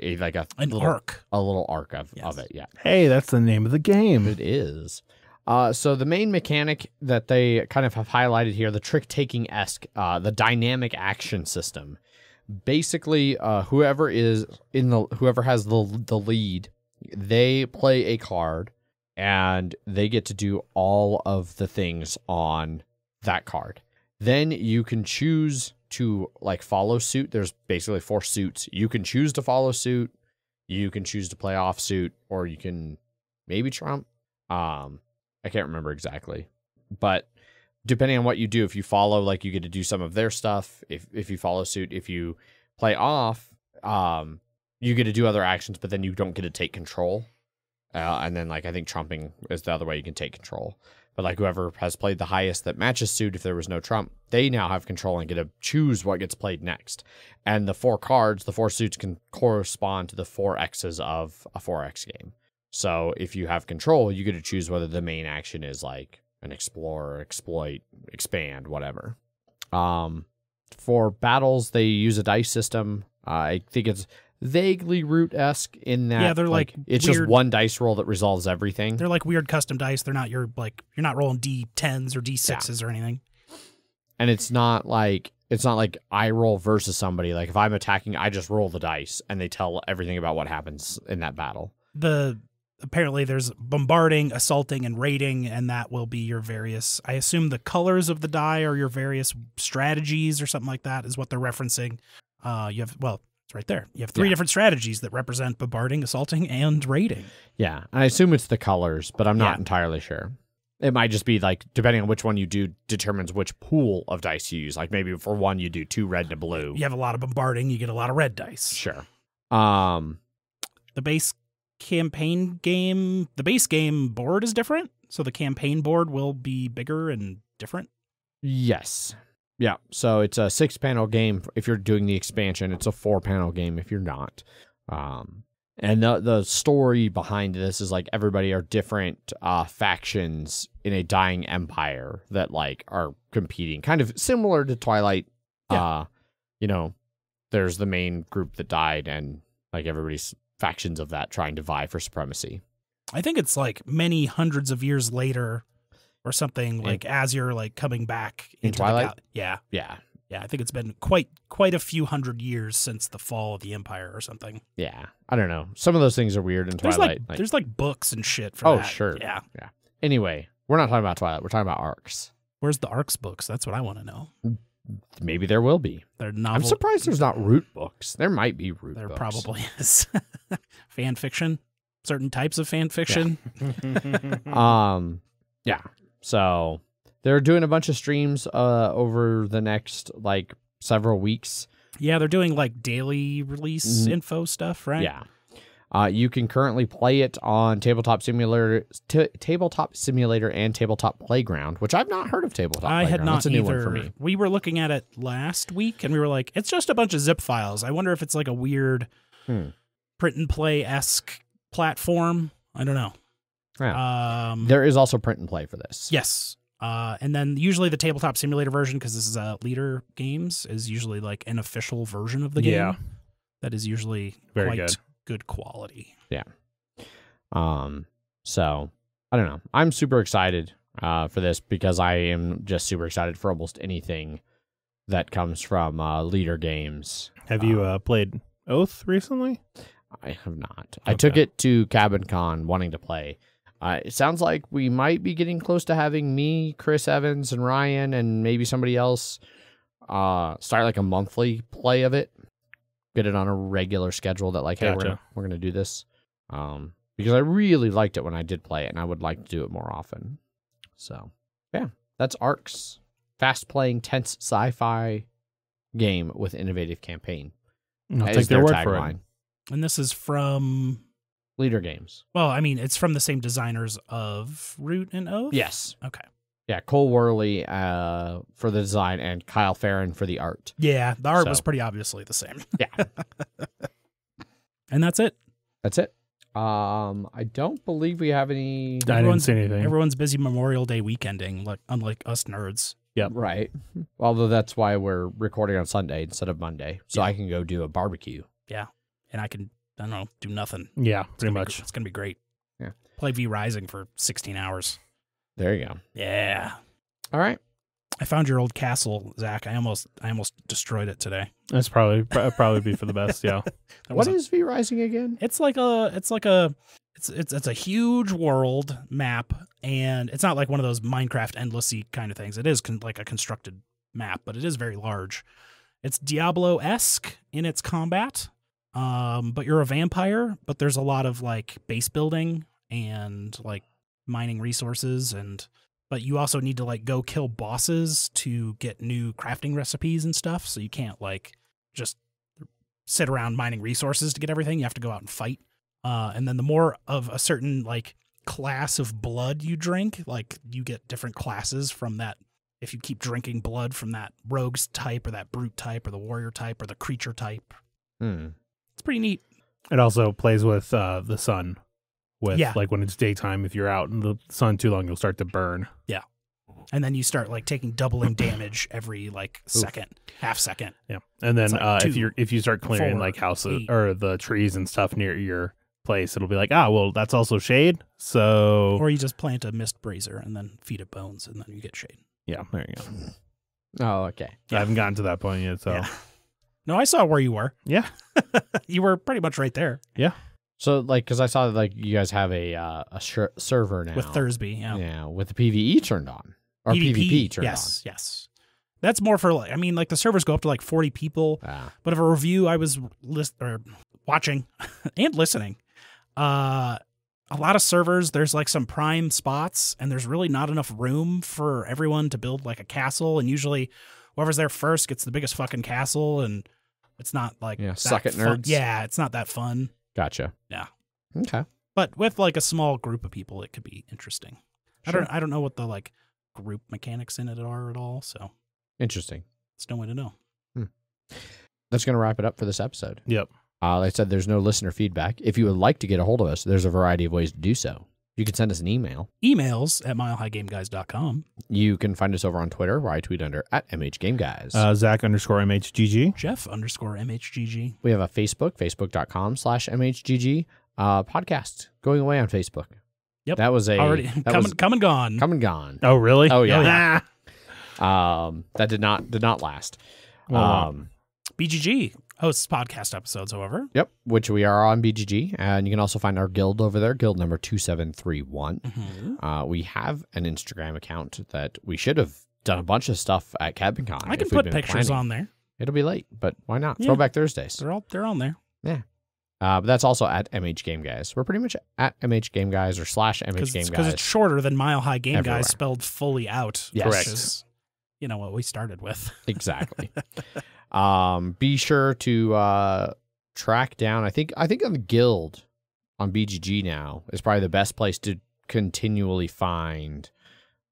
little arc. A little arc of it, yeah. Hey, that's the name of the game. It is. So the main mechanic that they kind of have highlighted here, the trick-taking-esque, the dynamic action system. Basically, whoever has the lead, they play a card, and they get to do all of the things on that card. Then you can choose to like follow suit. There's basically 4 suits. You can choose to follow suit, you can choose to play off suit, or you can maybe trump. I can't remember exactly, but depending on what you do, if you follow, like you get to do some of their stuff. If you follow suit, if you play off, you get to do other actions, but then you don't get to take control. And then like I think trumping is the other way you can take control. But like whoever has played the highest that matches suit, if there was no trump, they now have control and get to choose what gets played next. And the 4 cards, the 4 suits can correspond to the 4 X's of a 4X game. So if you have control, you get to choose whether the main action is like an explore, exploit, expand, whatever. For battles, they use a dice system. I think it's vaguely Root-esque in that they're like it's weird, just one dice roll that resolves everything. They're like weird custom dice. They're not you're not rolling D10s or D6s or anything. And it's not like I roll versus somebody. Like if I'm attacking, I just roll the dice and they tell everything about what happens in that battle. Apparently there's bombarding, assaulting, and raiding, and that will be your various, I assume the colors of the die are your various strategies or something like that is what they're referencing. It's right there. You have 3 different strategies that represent bombarding, assaulting, and raiding. Yeah, and I assume it's the colors, but I'm not entirely sure. It might just be like, depending on which one you do, determines which pool of dice you use. Like maybe for one, you do 2 red and a blue. You have a lot of bombarding, you get a lot of red dice. Sure. The base campaign game, the base game board is different, so the campaign board will be bigger and different. Yes. Yeah, so it's a 6-panel game if you're doing the expansion. It's a 4-panel game if you're not. And the story behind this is like everybody are different factions in a dying empire that like are competing, kind of similar to Twilight. Yeah. There's the main group that died, and like everybody's factions of that trying to vie for supremacy. I think it's like many hundreds of years later or something, like as you're like coming back in into Twilight. Yeah. I think it's been quite a few hundred years since the fall of the empire or something. Yeah, I don't know. Some of those things are weird in Twilight. There's like books and shit for that. Sure. Yeah. Anyway, we're not talking about Twilight. We're talking about Arcs. Where's the Arcs books? That's what I want to know. Maybe there will be. They're novel. I'm surprised there's not Root books. There might be Root books. There probably is. Fan fiction. Certain types of fan fiction. Yeah. So they're doing a bunch of streams over the next like several weeks. Yeah, they're doing like daily release info stuff, right? Yeah. You can currently play it on Tabletop Simulator, and Tabletop Playground, which I've not heard of Tabletop Playground. I had not That's a either. new one for me. We were looking at it last week, and we were like, it's just a bunch of zip files. I wonder if it's like a weird print and play-esque platform. I don't know. Yeah. There is also print and play for this. Yes. And then usually the Tabletop Simulator version, because this is Leader Games, is usually like an official version of the game. Yeah. That is usually very quite good quality. Yeah. So I don't know. I'm super excited for this because I am just super excited for almost anything that comes from Leader Games. Have you played Oath recently? I have not. Okay. I took it to Cabin Con wanting to play. It sounds like we might be getting close to having me, Chris Evans, and Ryan, and maybe somebody else start like a monthly play of it. Get it on a regular schedule that like, hey, Gotcha. we're gonna do this. Because I really liked it when I did play it, and I would like to do it more often. So yeah, that's Arcs. Fast-playing, tense sci-fi game with innovative campaign. I'll take their word for it. tagline. And this is from... Leader Games. Well, I mean, it's from the same designers of Root and Oath? Yes. Okay. Yeah, Cole Worley for the design and Kyle Farron for the art. Yeah, the art was pretty obviously the same. Yeah. And that's it. That's it. I don't believe we have any... I didn't see anything. Everyone's busy Memorial Day weekending, like unlike us nerds. Yep. Right. Although that's why we're recording on Sunday instead of Monday. So I can go do a barbecue. Yeah. And I can, I don't know, do nothing. Yeah, pretty much. It's going to be great. Yeah. Play V Rising for 16 hours. There you go. Yeah. All right. I found your old castle, Zach. I almost destroyed it today. That's probably be for the best. Yeah. What is V Rising again? It's a huge world map, and it's not like one of those Minecraft endlessy kind of things. It is like a constructed map, but it is very large. It's Diablo-esque in its combat, but you're a vampire. But there's a lot of like base building and like mining resources, but you also need to like go kill bosses to get new crafting recipes and stuff. So you can't like just sit around mining resources to get everything. You have to go out and fight. And then the more of a certain like class of blood you drink. Like you get different classes from that. If you keep drinking blood from that rogue's type or that brute type or the warrior type or the creature type. It's pretty neat. It also plays with the sun. With like when it's daytime, if you're out in the sun too long, you'll start to burn. Yeah. And then you start like taking doubling damage every like second, half second. Yeah. And then like if you start clearing 4, like houses 8. or the trees and stuff near your place, it'll be like, well, that's also shade. So or you just plant a mist brazier and then feed it bones and then you get shade. yeah, there you go. Oh, okay. I haven't gotten to that point yet. So No, I saw where you were. yeah, You were pretty much right there. yeah. So, like, because I saw like you guys have a server now With Thursby, Yeah, with the PVE turned on or PvP turned on. Yes. That's more for like, I mean, like the servers go up to like 40 people. But of a review I was watching and listening, a lot of servers, there's like some prime spots and there's really not enough room for everyone to build like a castle. And usually whoever's there first gets the biggest fucking castle. And it's not like, suck it, fun. nerds. Yeah, it's not that fun. Gotcha. Yeah. Okay. But with like a small group of people, it could be interesting. Sure. I don't know what the like group mechanics in it are at all. So Interesting. it's no way to know. That's going to wrap it up for this episode. Yep. Like I said, there's no listener feedback. If you would like to get a hold of us, there's a variety of ways to do so. You can send us an email. Emails at milehighgameguys.com. You can find us over on Twitter, where I tweet under @MHGameGuys. Zach_MHGG. Jeff_MHGG. We have a Facebook, facebook.com/MHGG podcast going away on Facebook. Yep. That was Already come and gone. Come and gone. Oh, really? Oh, yeah. Ah. That did not last. BGG hosts podcast episodes, however. Yep, which we are on BGG, and you can also find our guild over there, guild number 2731. We have an Instagram account that we should have done a bunch of stuff at CabinCon. I can put pictures on there. It'll be late, but why not? Yeah. Throwback Thursdays. They're on there. Yeah. But that's also at MHGameGuys. We're pretty much at MHGameGuys or /MHGameGuys. Because it's shorter than Mile High Game Everywhere. Guys spelled fully out. Yes. Which is, you know, what we started with. Exactly. Be sure to track down. I think on the guild on BGG now is probably the best place to continually find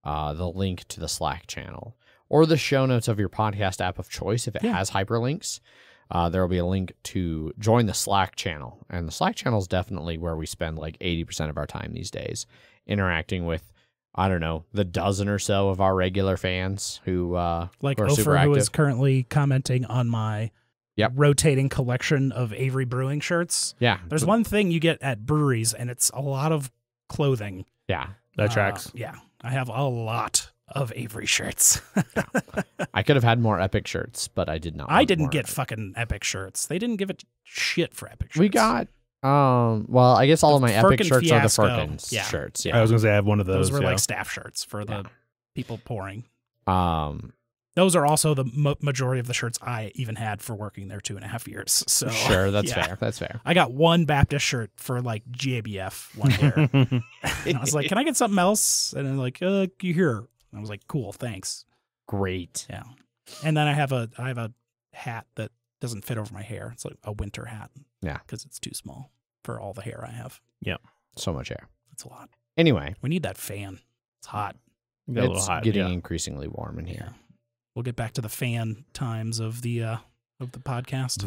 the link to the Slack channel or the show notes of your podcast app of choice. If it has hyperlinks, there will be a link to join the Slack channel. And the Slack channel is definitely where we spend like 80% of our time these days, interacting with, I don't know, the dozen or so of our regular fans who Like who are super Ofer, active. who is currently commenting on my rotating collection of Avery Brewing shirts. Yeah. There's one thing you get at breweries, and it's a lot of clothing. Yeah. That tracks. Yeah. I have a lot of Avery shirts. I could have had more Epic shirts, but I did not. I want didn't more get Epic. fucking Epic shirts. They didn't give it shit for Epic shirts. We got, well, I guess all of my Epic Firkin shirts Fiasco. are the Firkins Yeah. shirts. I Yeah. was going to say I have one of those. Those were yeah. like staff shirts for the people pouring. Um, Those are also the majority of the shirts I even had for working there 2.5 years. So sure, that's yeah. fair. That's fair. I got one Baptist shirt for like GABF one year. And I was like, can I get something else? And they're like, you here. And I was like, cool, thanks. Great. Yeah. And then I have a hat that doesn't fit over my hair. It's like a winter hat. Yeah. Because it's too small for all the hair I have. So much air. That's a lot. Anyway, We need that fan. It's hot. Got a little it's hot. getting yeah. increasingly warm in here. We'll get back to the fan times of the podcast.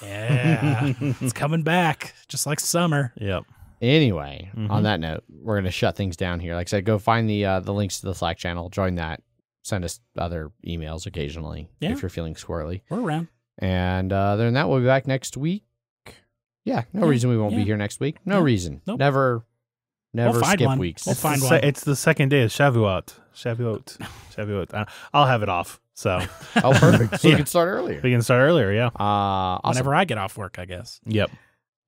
Yeah. It's coming back. Just like summer. Yep. Anyway, Mhm. on that note, we're going to shut things down here. Like I said, go find the links to the Slack channel, join that, send us other emails occasionally if you're feeling squirrely. We're around. And other than that, we'll be back next week. Yeah, no reason we won't be here next week. No reason. Nope. Never We'll find skip one. weeks. We'll find one. It's the second day of Shavuot. I'll have it off. So Oh, perfect. So we Yeah. can start earlier. we can start earlier. Yeah. Awesome. Whenever I get off work, I guess. Yep.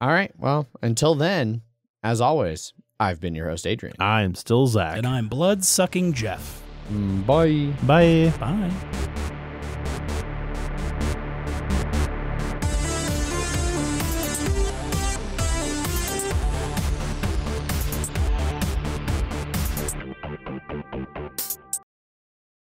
All right. Well, until then, as always, I've been your host, Adrian. I am still Zach. And I'm blood-sucking Jeff. Bye. Bye. Bye.